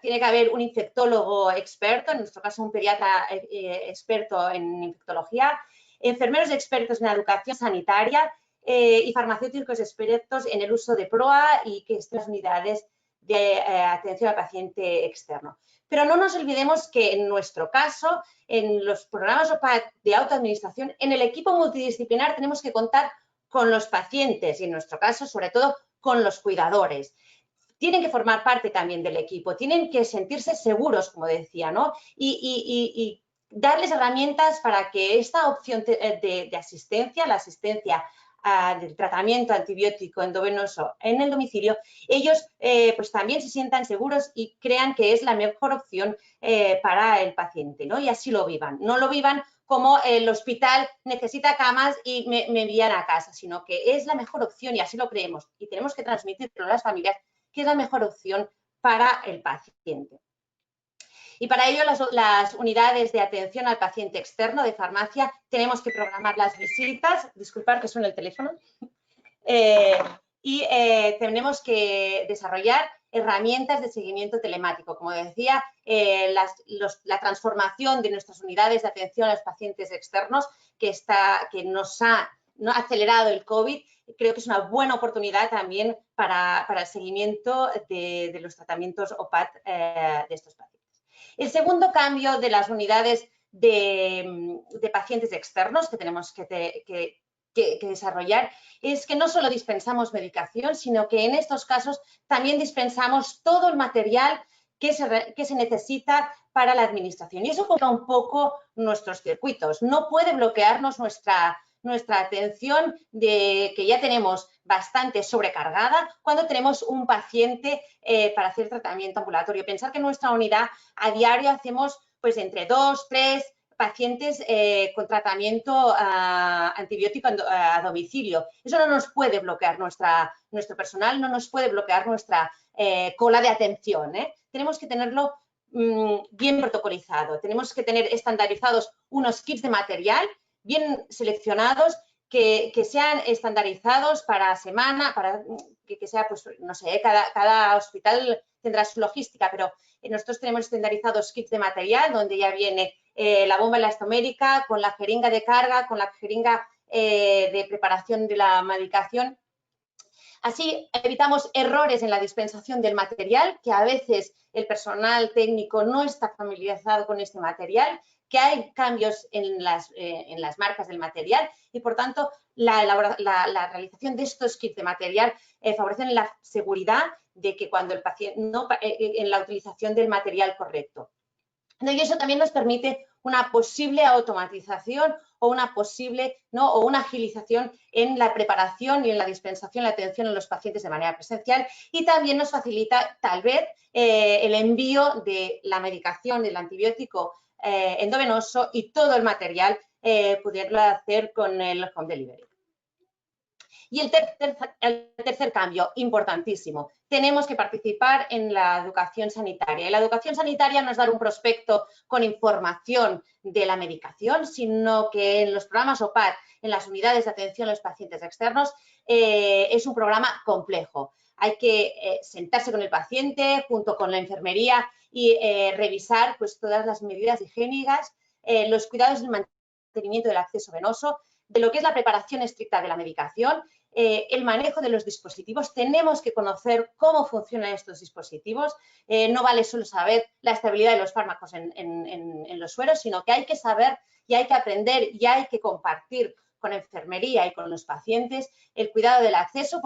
tiene que haber un infectólogo experto, en nuestro caso un pediatra experto en infectología, enfermeros expertos en educación sanitaria y farmacéuticos expertos en el uso de PROA y que estén las unidades de atención al paciente externo. Pero no nos olvidemos que en nuestro caso, en los programas OPAT de autoadministración, en el equipo multidisciplinar tenemos que contar con los pacientes y en nuestro caso, sobre todo, con los cuidadores. Tienen que formar parte también del equipo, tienen que sentirse seguros, como decía, ¿no? Y darles herramientas para que esta opción de asistencia, la asistencia del tratamiento antibiótico endovenoso en el domicilio, ellos pues también se sientan seguros y crean que es la mejor opción para el paciente, ¿no? Y así lo vivan. No lo vivan como el hospital necesita camas y me envían a casa, sino que es la mejor opción y así lo creemos. Y tenemos que transmitirlo a las familias que es la mejor opción para el paciente. Y para ello las unidades de atención al paciente externo de farmacia tenemos que programar las visitas, disculpad que suena el teléfono, y tenemos que desarrollar herramientas de seguimiento telemático. Como decía, la transformación de nuestras unidades de atención a los pacientes externos que nos ha acelerado el COVID, creo que es una buena oportunidad también para el seguimiento de los tratamientos OPAT de estos pacientes. El segundo cambio de las unidades de pacientes externos que tenemos que desarrollar es que no solo dispensamos medicación, sino que en estos casos también dispensamos todo el material que se necesita para la administración. Y eso complica un poco nuestros circuitos. No puede bloquearnos nuestra atención que ya tenemos bastante sobrecargada cuando tenemos un paciente para hacer tratamiento ambulatorio. Pensar que en nuestra unidad a diario hacemos pues entre 2, 3 pacientes con tratamiento antibiótico a domicilio. Eso no nos puede bloquear nuestro personal, no nos puede bloquear nuestra cola de atención. Tenemos que tenerlo bien protocolizado, tenemos que tener estandarizados unos kits de material bien seleccionados que sean estandarizados para semana, para que sea, pues, no sé, cada hospital tendrá su logística, pero nosotros tenemos estandarizados kits de material donde ya viene la bomba elastomérica, con la jeringa de carga, con la jeringa de preparación de la medicación. Así evitamos errores en la dispensación del material, que a veces el personal técnico no está familiarizado con este material, que hay cambios en las marcas del material y, por tanto, la realización de estos kits de material favorecen la seguridad de que cuando el paciente, en la utilización del material correcto. Y eso también nos permite una posible automatización o una posible o una agilización en la preparación y en la dispensación, la atención a los pacientes de manera presencial, y también nos facilita tal vez el envío de la medicación, del antibiótico endovenoso y todo el material poderlo hacer con el home delivery. Y el tercer cambio, importantísimo, tenemos que participar en la educación sanitaria. Y la educación sanitaria no es dar un prospecto con información de la medicación, sino que en los programas OPAT, en las unidades de atención a los pacientes externos, es un programa complejo. Hay que sentarse con el paciente junto con la enfermería y revisar pues, todas las medidas higiénicas, los cuidados del mantenimiento del acceso venoso, de lo que es la preparación estricta de la medicación, el manejo de los dispositivos. Tenemos que conocer cómo funcionan estos dispositivos. No vale solo saber la estabilidad de los fármacos en los sueros, sino que hay que saber y hay que aprender y hay que compartir con enfermería y con los pacientes el cuidado del acceso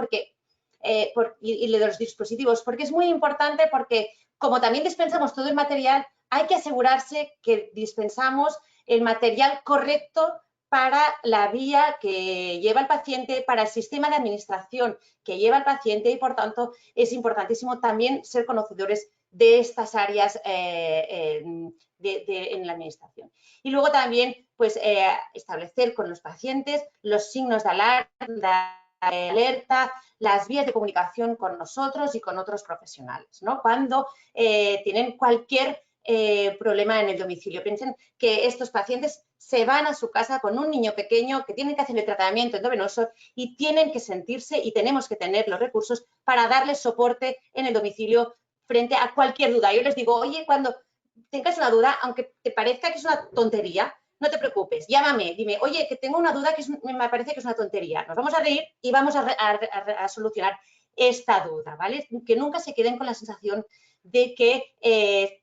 y de los dispositivos, porque es muy importante, porque como también dispensamos todo el material, hay que asegurarse que dispensamos el material correcto para la vía que lleva el paciente, para el sistema de administración que lleva el paciente, y por tanto es importantísimo también ser conocedores de estas áreas en la administración. Y luego también pues, establecer con los pacientes los signos de alerta, las vías de comunicación con nosotros y con otros profesionales, ¿no? Cuando tienen cualquier problema en el domicilio. Piensen que estos pacientes se van a su casa con un niño pequeño que tienen que hacer el tratamiento endovenoso y tienen que sentirse y tenemos que tener los recursos para darles soporte en el domicilio frente a cualquier duda. Yo les digo, oye, cuando tengas una duda, aunque te parezca que es una tontería, no te preocupes, llámame, dime, oye, que tengo una duda que me parece que es una tontería. Nos vamos a reír y vamos a solucionar esta duda, ¿vale? Que nunca se queden con la sensación de que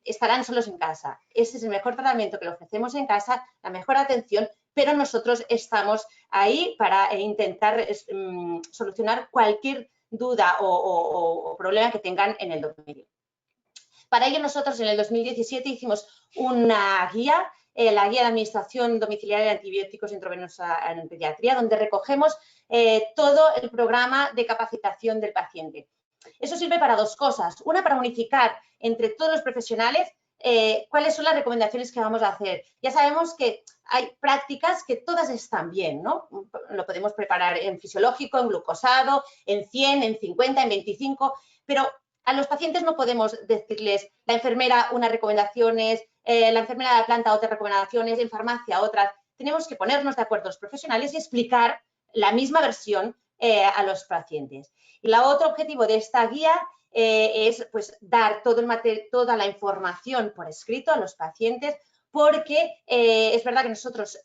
estarán solos en casa. Ese es el mejor tratamiento que le ofrecemos en casa, la mejor atención, pero nosotros estamos ahí para intentar solucionar cualquier duda o problema que tengan en el domicilio. Para ello nosotros en el 2017 hicimos una guía, la guía de administración domiciliaria de antibióticos intravenosa en pediatría, donde recogemos todo el programa de capacitación del paciente. Eso sirve para dos cosas. Una, para unificar entre todos los profesionales cuáles son las recomendaciones que vamos a hacer. Ya sabemos que hay prácticas que todas están bien, ¿no? Lo podemos preparar en fisiológico, en glucosado, en 100, en 50, en 25, pero a los pacientes no podemos decirles la enfermera unas recomendaciones, la enfermera de la planta otras recomendaciones, en farmacia otras. Tenemos que ponernos de acuerdo los profesionales y explicar la misma versión a los pacientes. Y el otro objetivo de esta guía es pues, dar toda la información por escrito a los pacientes, porque es verdad que nosotros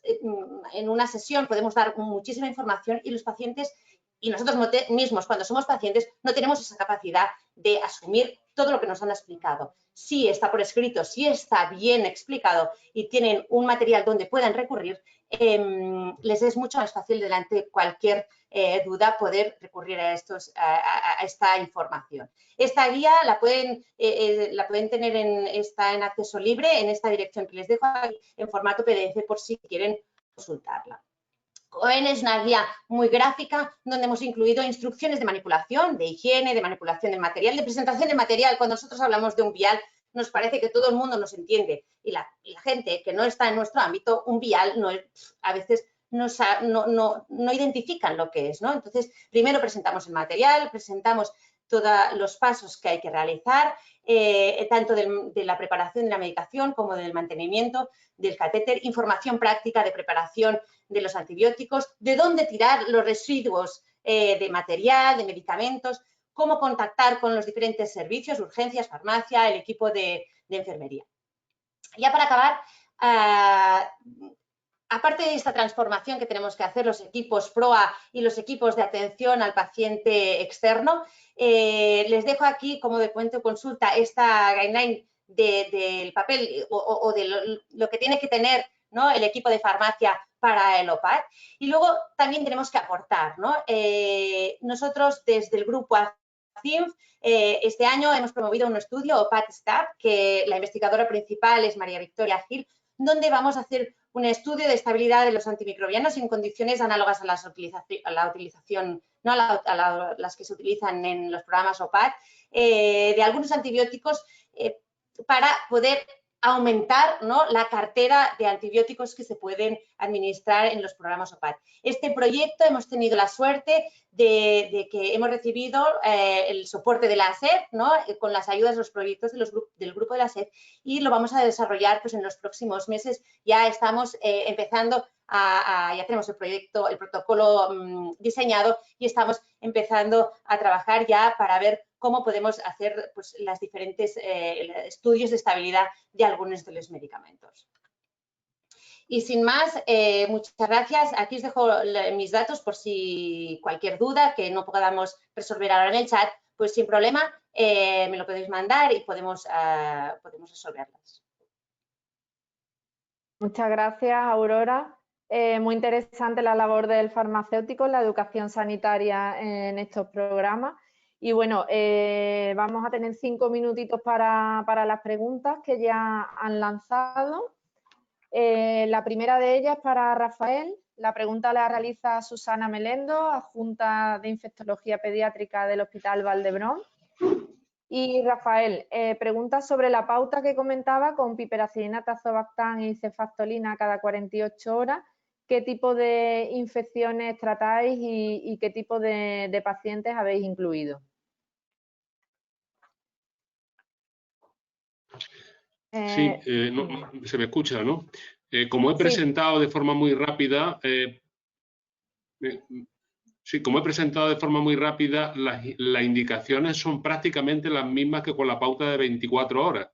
en una sesión podemos dar muchísima información y los pacientes y nosotros mismos cuando somos pacientes no tenemos esa capacidad de asumir todo lo que nos han explicado. Si está por escrito, si está bien explicado y tienen un material donde puedan recurrir, les es mucho más fácil delante de cualquier duda poder recurrir a esta información. Esta guía la pueden tener está en acceso libre en esta dirección que les dejo aquí, en formato PDF por si quieren consultarla. Es una guía muy gráfica donde hemos incluido instrucciones de manipulación, de higiene, de manipulación del material, de presentación de material. Cuando nosotros hablamos de un vial, nos parece que todo el mundo nos entiende y la gente que no está en nuestro ámbito, un vial a veces no identifican lo que es, ¿no? Entonces, primero presentamos el material, presentamos todos los pasos que hay que realizar, tanto de la preparación de la medicación como del mantenimiento del catéter, información práctica de preparación de los antibióticos, de dónde tirar los residuos de material, de medicamentos, cómo contactar con los diferentes servicios, urgencias, farmacia, el equipo de enfermería. Ya para acabar, aparte de esta transformación que tenemos que hacer los equipos PROA y los equipos de atención al paciente externo, les dejo aquí como documento de consulta esta guideline del papel o de lo que tiene que tener, ¿no?, el equipo de farmacia para el OPAT. Y luego también tenemos que aportar, ¿no? Nosotros desde el grupo ACINF este año hemos promovido un estudio OPAT-STAP, que la investigadora principal es María Victoria Gil, donde vamos a hacer un estudio de estabilidad de los antimicrobianos en condiciones análogas a la utilización, ¿no?, a las que se utilizan en los programas OPAT, de algunos antibióticos para poder aumentar, ¿no?, la cartera de antibióticos que se pueden administrar en los programas OPAT. Este proyecto hemos tenido la suerte de que hemos recibido el soporte de la SED, ¿no?, con las ayudas de los proyectos del grupo de la SED, y lo vamos a desarrollar pues en los próximos meses. Ya estamos empezando ya tenemos el proyecto, el protocolo diseñado, y estamos empezando a trabajar ya para ver cómo podemos hacer pues las diferentes estudios de estabilidad de algunos de los medicamentos. Y sin más, muchas gracias. Aquí os dejo mis datos por si cualquier duda que no podamos resolver ahora en el chat, pues sin problema me lo podéis mandar y podemos resolverlas. Muchas gracias, Aurora. Muy interesante la labor del farmacéutico en la educación sanitaria en estos programas. Y bueno, vamos a tener 5 minutitos para las preguntas que ya han lanzado. La primera de ellas es para Rafael. La pregunta la realiza Susana Melendo, adjunta de Infectología Pediátrica del Hospital Valdebrón. Y Rafael, pregunta sobre la pauta que comentaba con piperacilina, tazobactam y cefactolina cada 48 horas. ¿Qué tipo de infecciones tratáis y qué tipo de pacientes habéis incluido? Sí, se me escucha, ¿no? Como he presentado de forma muy rápida, las indicaciones son prácticamente las mismas que con la pauta de 24 horas.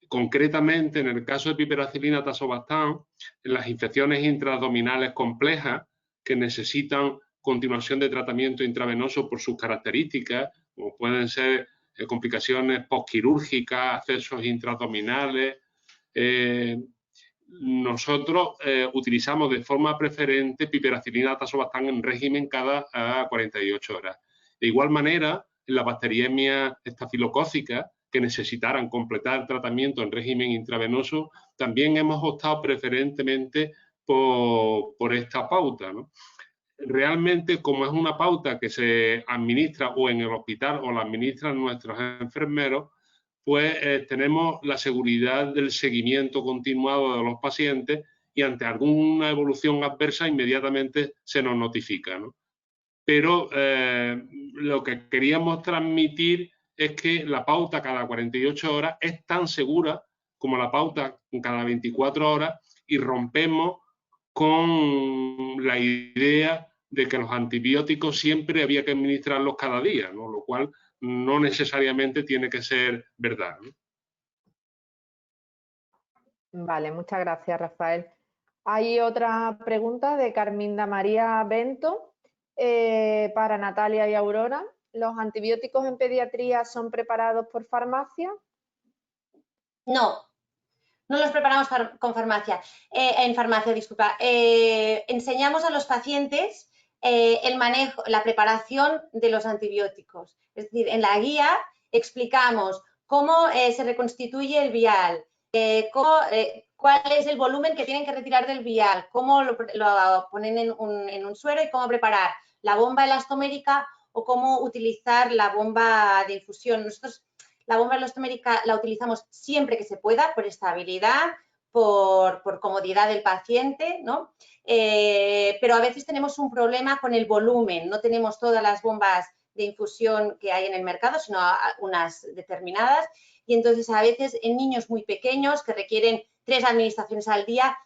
Concretamente, en el caso de piperacilina tazobactam, en las infecciones intraabdominales complejas que necesitan continuación de tratamiento intravenoso por sus características, como pueden ser complicaciones postquirúrgicas, accesos intraabdominales, nosotros utilizamos de forma preferente piperacilina tazobactam en régimen cada 48 horas. De igual manera, en la bacteriemia estafilocócica, que necesitaran completar el tratamiento en régimen intravenoso, también hemos optado preferentemente por esta pauta, ¿no? Realmente, como es una pauta que se administra o en el hospital o la administran nuestros enfermeros, pues tenemos la seguridad del seguimiento continuado de los pacientes y ante alguna evolución adversa inmediatamente se nos notifica, ¿no? Pero lo que queríamos transmitir es que la pauta cada 48 horas es tan segura como la pauta cada 24 horas y rompemos con la idea de que los antibióticos siempre había que administrarlos cada día, ¿no? Lo cual no necesariamente tiene que ser verdad, ¿no? Vale, muchas gracias, Rafael. Hay otra pregunta de Carminda María Bento para Natalia y Aurora. ¿Los antibióticos en pediatría son preparados por farmacia? No, no los preparamos en farmacia, disculpa. Enseñamos a los pacientes el manejo, la preparación de los antibióticos. Es decir, en la guía explicamos cómo se reconstituye el vial, cuál es el volumen que tienen que retirar del vial, cómo lo ponen en un suero y cómo preparar la bomba elastomérica o cómo utilizar la bomba de infusión. Nosotros la bomba elastomérica la utilizamos siempre que se pueda, por estabilidad, por comodidad del paciente, ¿no? Pero a veces tenemos un problema con el volumen, no tenemos todas las bombas de infusión que hay en el mercado, sino unas determinadas, y entonces a veces en niños muy pequeños que requieren 3 administraciones al día,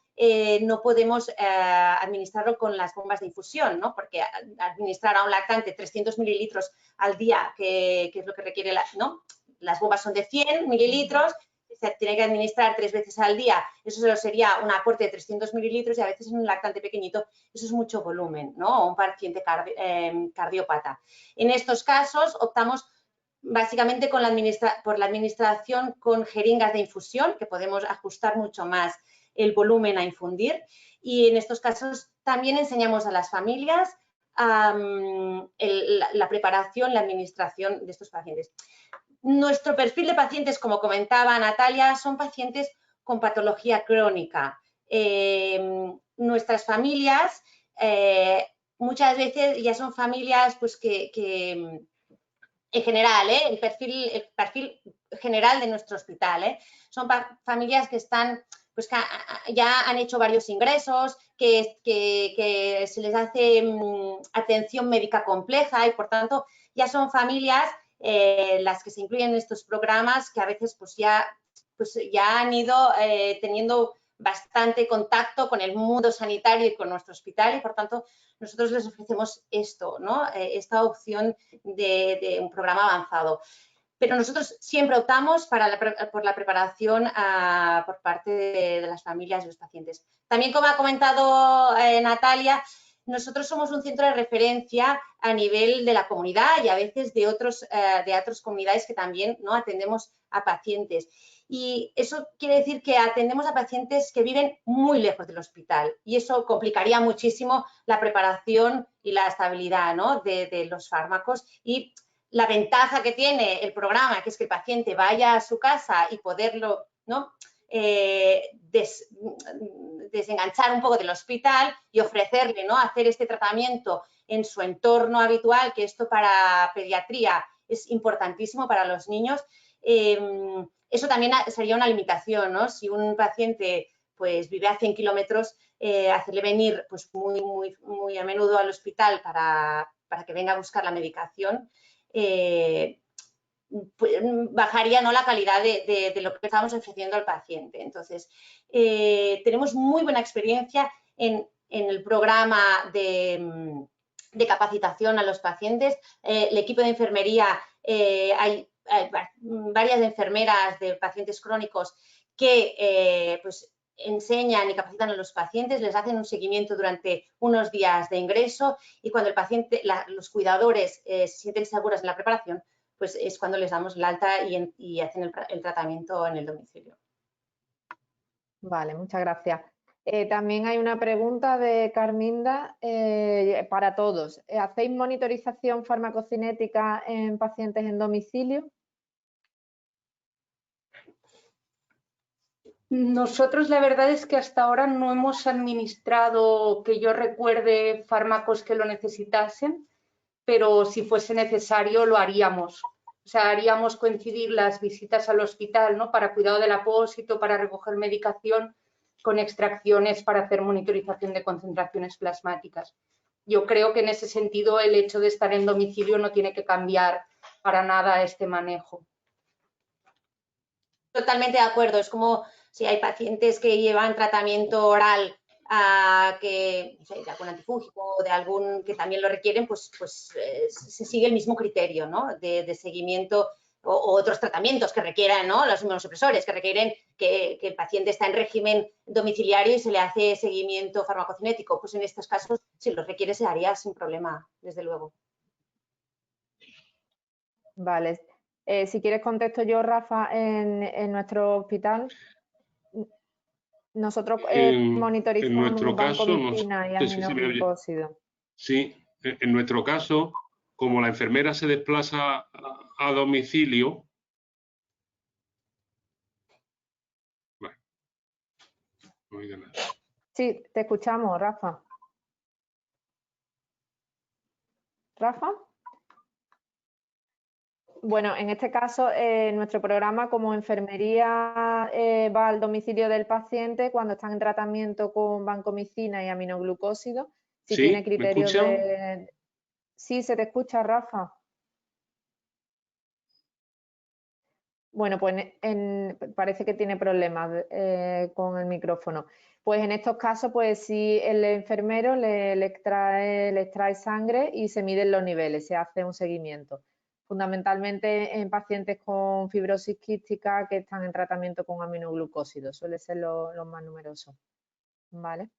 no podemos administrarlo con las bombas de infusión, ¿no? Porque administrar a un lactante 300 mililitros al día, que es lo que requiere, ¿no? Las bombas son de 100 mililitros, se tiene que administrar 3 veces al día, eso solo sería un aporte de 300 mililitros y a veces en un lactante pequeñito eso es mucho volumen, ¿no? O un paciente cardiópata. En estos casos optamos básicamente por la administración con jeringas de infusión, que podemos ajustar mucho más el volumen a infundir. Y en estos casos también enseñamos a las familias la preparación, la administración de estos pacientes. Nuestro perfil de pacientes, como comentaba Natalia, son pacientes con patología crónica. Nuestras familias muchas veces ya son familias pues, que en general, el perfil general de nuestro hospital, son familias que están, pues que ya han hecho varios ingresos, que se les hace atención médica compleja y por tanto ya son familias las que se incluyen en estos programas que a veces pues ya han ido teniendo bastante contacto con el mundo sanitario y con nuestro hospital y por tanto nosotros les ofrecemos esto, ¿no? Esta opción de un programa avanzado. Pero nosotros siempre optamos por la preparación por parte de las familias y los pacientes. También, como ha comentado Natalia, nosotros somos un centro de referencia a nivel de la comunidad y a veces de otras comunidades que también, ¿no?, atendemos a pacientes. Y eso quiere decir que atendemos a pacientes que viven muy lejos del hospital y eso complicaría muchísimo la preparación y la estabilidad, ¿no?, de los fármacos. Y la ventaja que tiene el programa, que es que el paciente vaya a su casa y poderlo, ¿no?, desenganchar un poco del hospital y ofrecerle, ¿no?, hacer este tratamiento en su entorno habitual, que esto para pediatría es importantísimo para los niños. Eso también sería una limitación, ¿no? Si un paciente pues vive a 100 kilómetros, hacerle venir pues muy a menudo al hospital para que venga a buscar la medicación, pues, bajaría, ¿no?, la calidad de lo que estamos ofreciendo al paciente. Entonces, tenemos muy buena experiencia en el programa de capacitación a los pacientes. El equipo de enfermería, hay varias enfermeras de pacientes crónicos que pues enseñan y capacitan a los pacientes, les hacen un seguimiento durante unos días de ingreso y cuando el paciente, los cuidadores se sienten seguros en la preparación, pues es cuando les damos el alta y hacen el tratamiento en el domicilio. Vale, muchas gracias. También hay una pregunta de Carminda para todos. ¿Hacéis monitorización farmacocinética en pacientes en domicilio? Nosotros la verdad es que hasta ahora no hemos administrado, que yo recuerde, fármacos que lo necesitasen, pero si fuese necesario lo haríamos. O sea, haríamos coincidir las visitas al hospital, ¿no?, para cuidado del apósito, para recoger medicación, con extracciones para hacer monitorización de concentraciones plasmáticas. Yo creo que en ese sentido el hecho de estar en domicilio no tiene que cambiar para nada este manejo. Totalmente de acuerdo. Es como si hay pacientes que llevan tratamiento oral no sé, de algún antifúngico o de algún que también lo requieren, pues se sigue el mismo criterio, ¿no?, de seguimiento o otros tratamientos que requieran, ¿no?, los inmunosupresores que requieren que el paciente está en régimen domiciliario y se le hace seguimiento farmacocinético. Pues en estos casos, si lo requiere, se haría sin problema, desde luego. Vale. Si quieres contesto yo, Rafa, en nuestro hospital. Nosotros monitorizamos en nuestro caso, vancomicina y no sé si me oye. aminoglucósido. Sí, en nuestro caso, como la enfermera se desplaza a domicilio, bueno, no oiga nada. Sí, te escuchamos, Rafa. ¿Rafa? Bueno, en este caso, nuestro programa como enfermería va al domicilio del paciente cuando están en tratamiento con vancomicina y aminoglucósido. Si ¿Sí? tiene ¿Me criterios escuchan? Sí, se te escucha, Rafa. Bueno, pues parece que tiene problemas con el micrófono. Pues en estos casos, pues sí, el enfermero le extrae sangre y se miden los niveles, se hace un seguimiento. Fundamentalmente en pacientes con fibrosis quística que están en tratamiento con aminoglucósidos, suele ser los más numerosos. ¿Vale?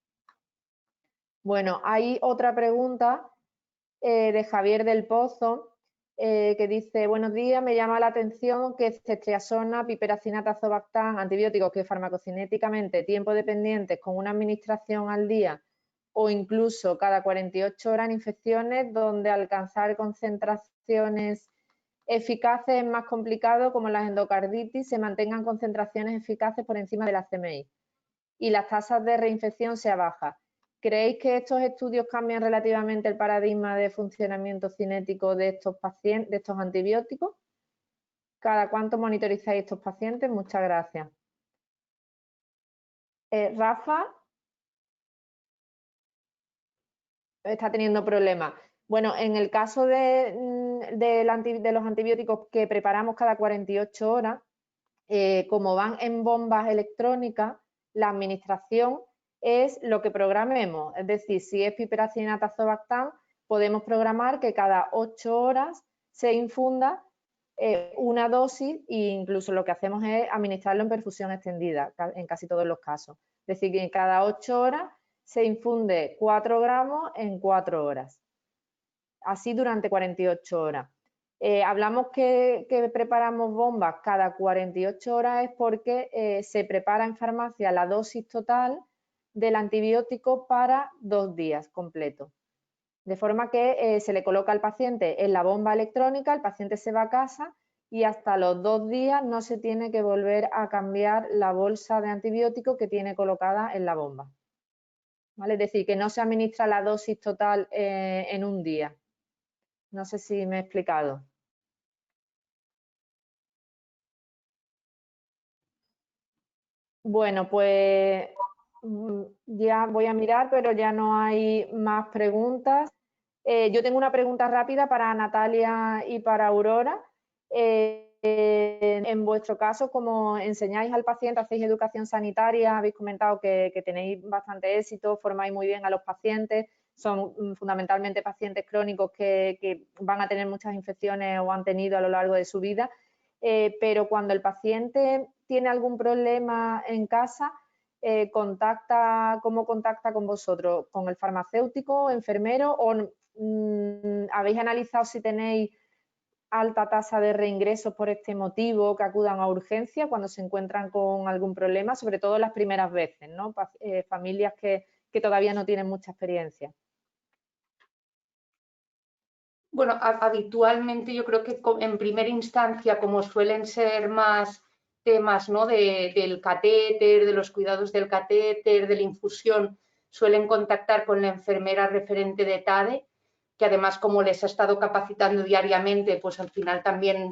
Bueno, hay otra pregunta de Javier del Pozo. que dice: buenos días, me llama la atención que ceftriaxona, piperacinata, azobactam, antibióticos que farmacocinéticamente tiempo dependientes con una administración al día o incluso cada 48 horas en infecciones donde alcanzar concentraciones eficaces es más complicado, como las endocarditis, se mantengan concentraciones eficaces por encima de la CMI y las tasas de reinfección sea baja. ¿Creéis que estos estudios cambian relativamente el paradigma de funcionamiento cinético de estos pacientes, de estos antibióticos? ¿Cada cuánto monitorizáis estos pacientes? Muchas gracias. Rafa está teniendo problemas. Bueno, en el caso de los antibióticos que preparamos cada 48 horas, como van en bombas electrónicas, la administración es lo que programemos. Es decir, si es piperacinata, azobactam, podemos programar que cada 8 horas se infunda una dosis e incluso lo que hacemos es administrarlo en perfusión extendida en casi todos los casos. Es decir, que en cada 8 horas se infunde 4 gramos en 4 horas. Así durante 48 horas. Hablamos que preparamos bombas cada 48 horas es porque se prepara en farmacia la dosis total del antibiótico para 2 días completos. De forma que se le coloca al paciente en la bomba electrónica, el paciente se va a casa y hasta los 2 días no se tiene que volver a cambiar la bolsa de antibiótico que tiene colocada en la bomba. ¿Vale? Es decir, que no se administra la dosis total en un día. No sé si me he explicado. Bueno, pues ya voy a mirar, pero ya no hay más preguntas. Yo tengo una pregunta rápida para Natalia y para Aurora. En vuestro caso, como enseñáis al paciente, hacéis educación sanitaria, habéis comentado que tenéis bastante éxito, formáis muy bien a los pacientes, son fundamentalmente pacientes crónicos que van a tener muchas infecciones o han tenido a lo largo de su vida, pero cuando el paciente tiene algún problema en casa, ¿cómo contacta con vosotros? ¿Con el farmacéutico, enfermero o habéis analizado si tenéis alta tasa de reingresos por este motivo, que acudan a urgencia cuando se encuentran con algún problema, sobre todo las primeras veces, ¿no? Familias que todavía no tienen mucha experiencia? Bueno, habitualmente yo creo que en primera instancia, como suelen ser más temas, ¿no?, del catéter, de los cuidados del catéter, de la infusión, suelen contactar con la enfermera referente de TADE, que además, como les ha estado capacitando diariamente, pues al final también,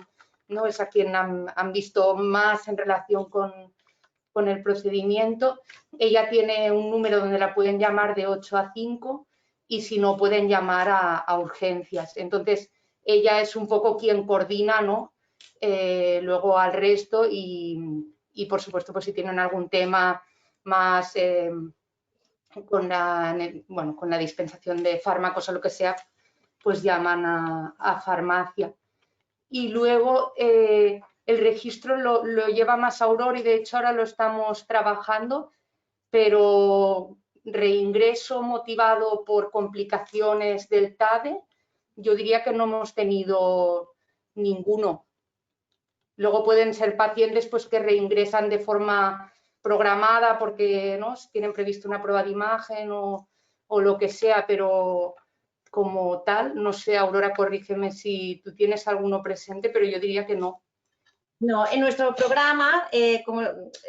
¿no?, es a quien han visto más en relación con el procedimiento. Ella tiene un número donde la pueden llamar de 8 a 5 y si no pueden llamar a urgencias. Entonces, ella es un poco quien coordina, ¿no?, luego al resto y por supuesto, pues si tienen algún tema más con la dispensación de fármacos o lo que sea, pues llaman a farmacia. Y luego el registro lo lleva más Aurora y de hecho ahora lo estamos trabajando, pero reingreso motivado por complicaciones del TADE, yo diría que no hemos tenido ninguno. Luego pueden ser pacientes pues, que reingresan de forma programada porque, ¿no?, tienen previsto una prueba de imagen o lo que sea, pero como tal, no sé, Aurora, corrígeme si tú tienes alguno presente, pero yo diría que no. No, en nuestro programa, como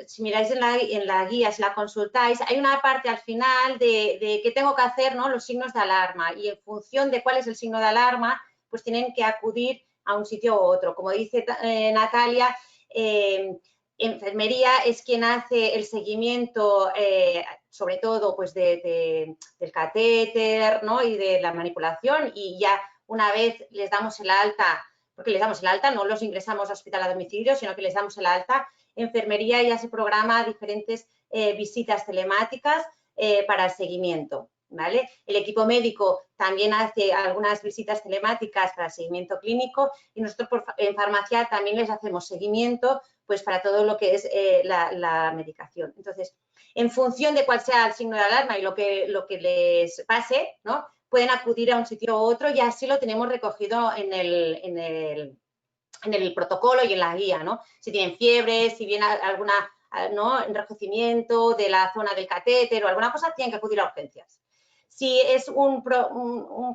si miráis en la guía, si la consultáis, hay una parte al final de qué tengo que hacer, ¿no?, los signos de alarma, y en función de cuál es el signo de alarma, pues tienen que acudir a un sitio u otro. Como dice Natalia, enfermería es quien hace el seguimiento, sobre todo pues del catéter, ¿no?, y de la manipulación, y ya una vez les damos el alta, porque les damos el alta, no los ingresamos a hospital a domicilio, sino que les damos el alta, enfermería ya se programa diferentes visitas telemáticas para el seguimiento, ¿vale? El equipo médico también hace algunas visitas telemáticas para el seguimiento clínico y nosotros en farmacia también les hacemos seguimiento pues para todo lo que es la medicación. Entonces, en función de cuál sea el signo de alarma y lo que les pase, ¿no?, pueden acudir a un sitio u otro y así lo tenemos recogido en el protocolo y en la guía, ¿no? Si tienen fiebre, si viene alguna, ¿no?, enrojecimiento de la zona del catéter o alguna cosa, tienen que acudir a urgencias. Si es un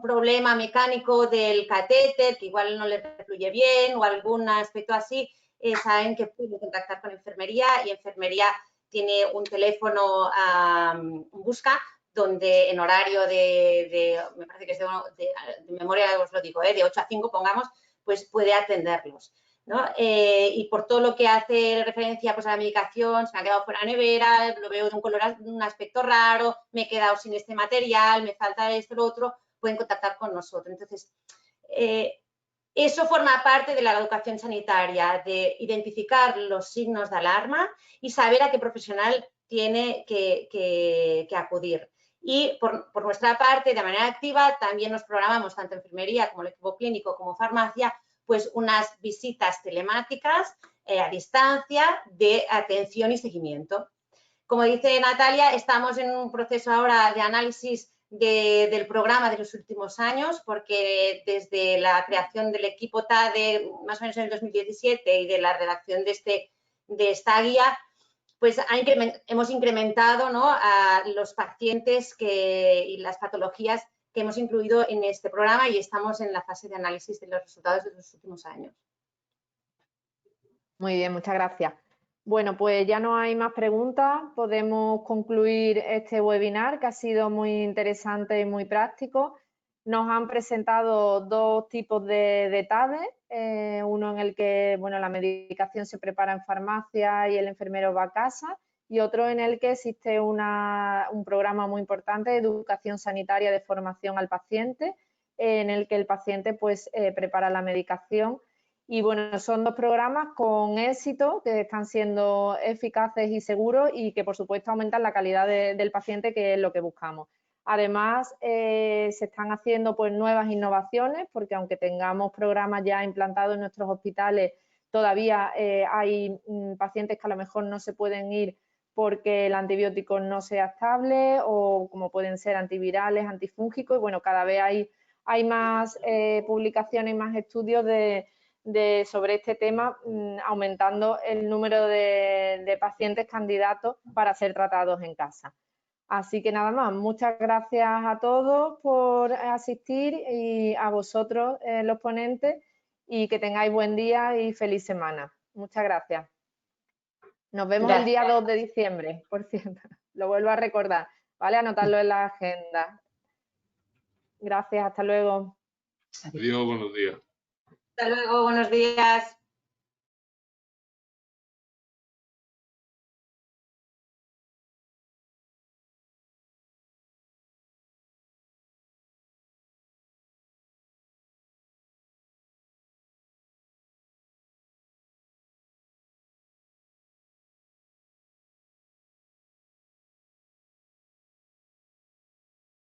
problema mecánico del catéter, que igual no les fluye bien o algún aspecto así, saben que pueden contactar con enfermería y enfermería tiene un teléfono busca donde en horario me parece que es de memoria, os lo digo, de 8 a 5 pongamos, pues puede atenderlos, ¿no? Y por todo lo que hace referencia pues, a la medicación, se me ha quedado fuera la nevera, lo veo de un aspecto raro, me he quedado sin este material, me falta esto, lo otro, pueden contactar con nosotros. Entonces, eso forma parte de la educación sanitaria, de identificar los signos de alarma y saber a qué profesional tiene que acudir. Y por nuestra parte, de manera activa, también nos programamos, tanto enfermería como el equipo clínico como farmacia, pues unas visitas telemáticas a distancia de atención y seguimiento. Como dice Natalia, estamos en un proceso ahora de análisis del programa de los últimos años, porque desde la creación del equipo TADE, más o menos en el 2017, y de la redacción de esta guía, pues hemos incrementado, ¿no?, a los pacientes y las patologías que hemos incluido en este programa y estamos en la fase de análisis de los resultados de los últimos años. Muy bien, muchas gracias. Bueno, pues ya no hay más preguntas. Podemos concluir este webinar que ha sido muy interesante y muy práctico. Nos han presentado dos tipos de TADE, uno en el que la medicación se prepara en farmacia y el enfermero va a casa, y otro en el que existe un programa muy importante de educación sanitaria de formación al paciente, en el que el paciente pues prepara la medicación. Y bueno, son dos programas con éxito que están siendo eficaces y seguros y que por supuesto aumentan la calidad del paciente, que es lo que buscamos. Además, se están haciendo pues nuevas innovaciones, porque aunque tengamos programas ya implantados en nuestros hospitales, todavía hay pacientes que a lo mejor no se pueden ir porque el antibiótico no sea estable, o como pueden ser antivirales, antifúngicos, y bueno, cada vez hay más publicaciones y más estudios sobre este tema, aumentando el número de pacientes candidatos para ser tratados en casa. Así que nada más, muchas gracias a todos por asistir y a vosotros, los ponentes, y que tengáis buen día y feliz semana. Muchas gracias. Nos vemos el día 2 de diciembre, por cierto, lo vuelvo a recordar, ¿vale? Anotarlo en la agenda. Gracias, hasta luego. Adiós, buenos días. Hasta luego, buenos días.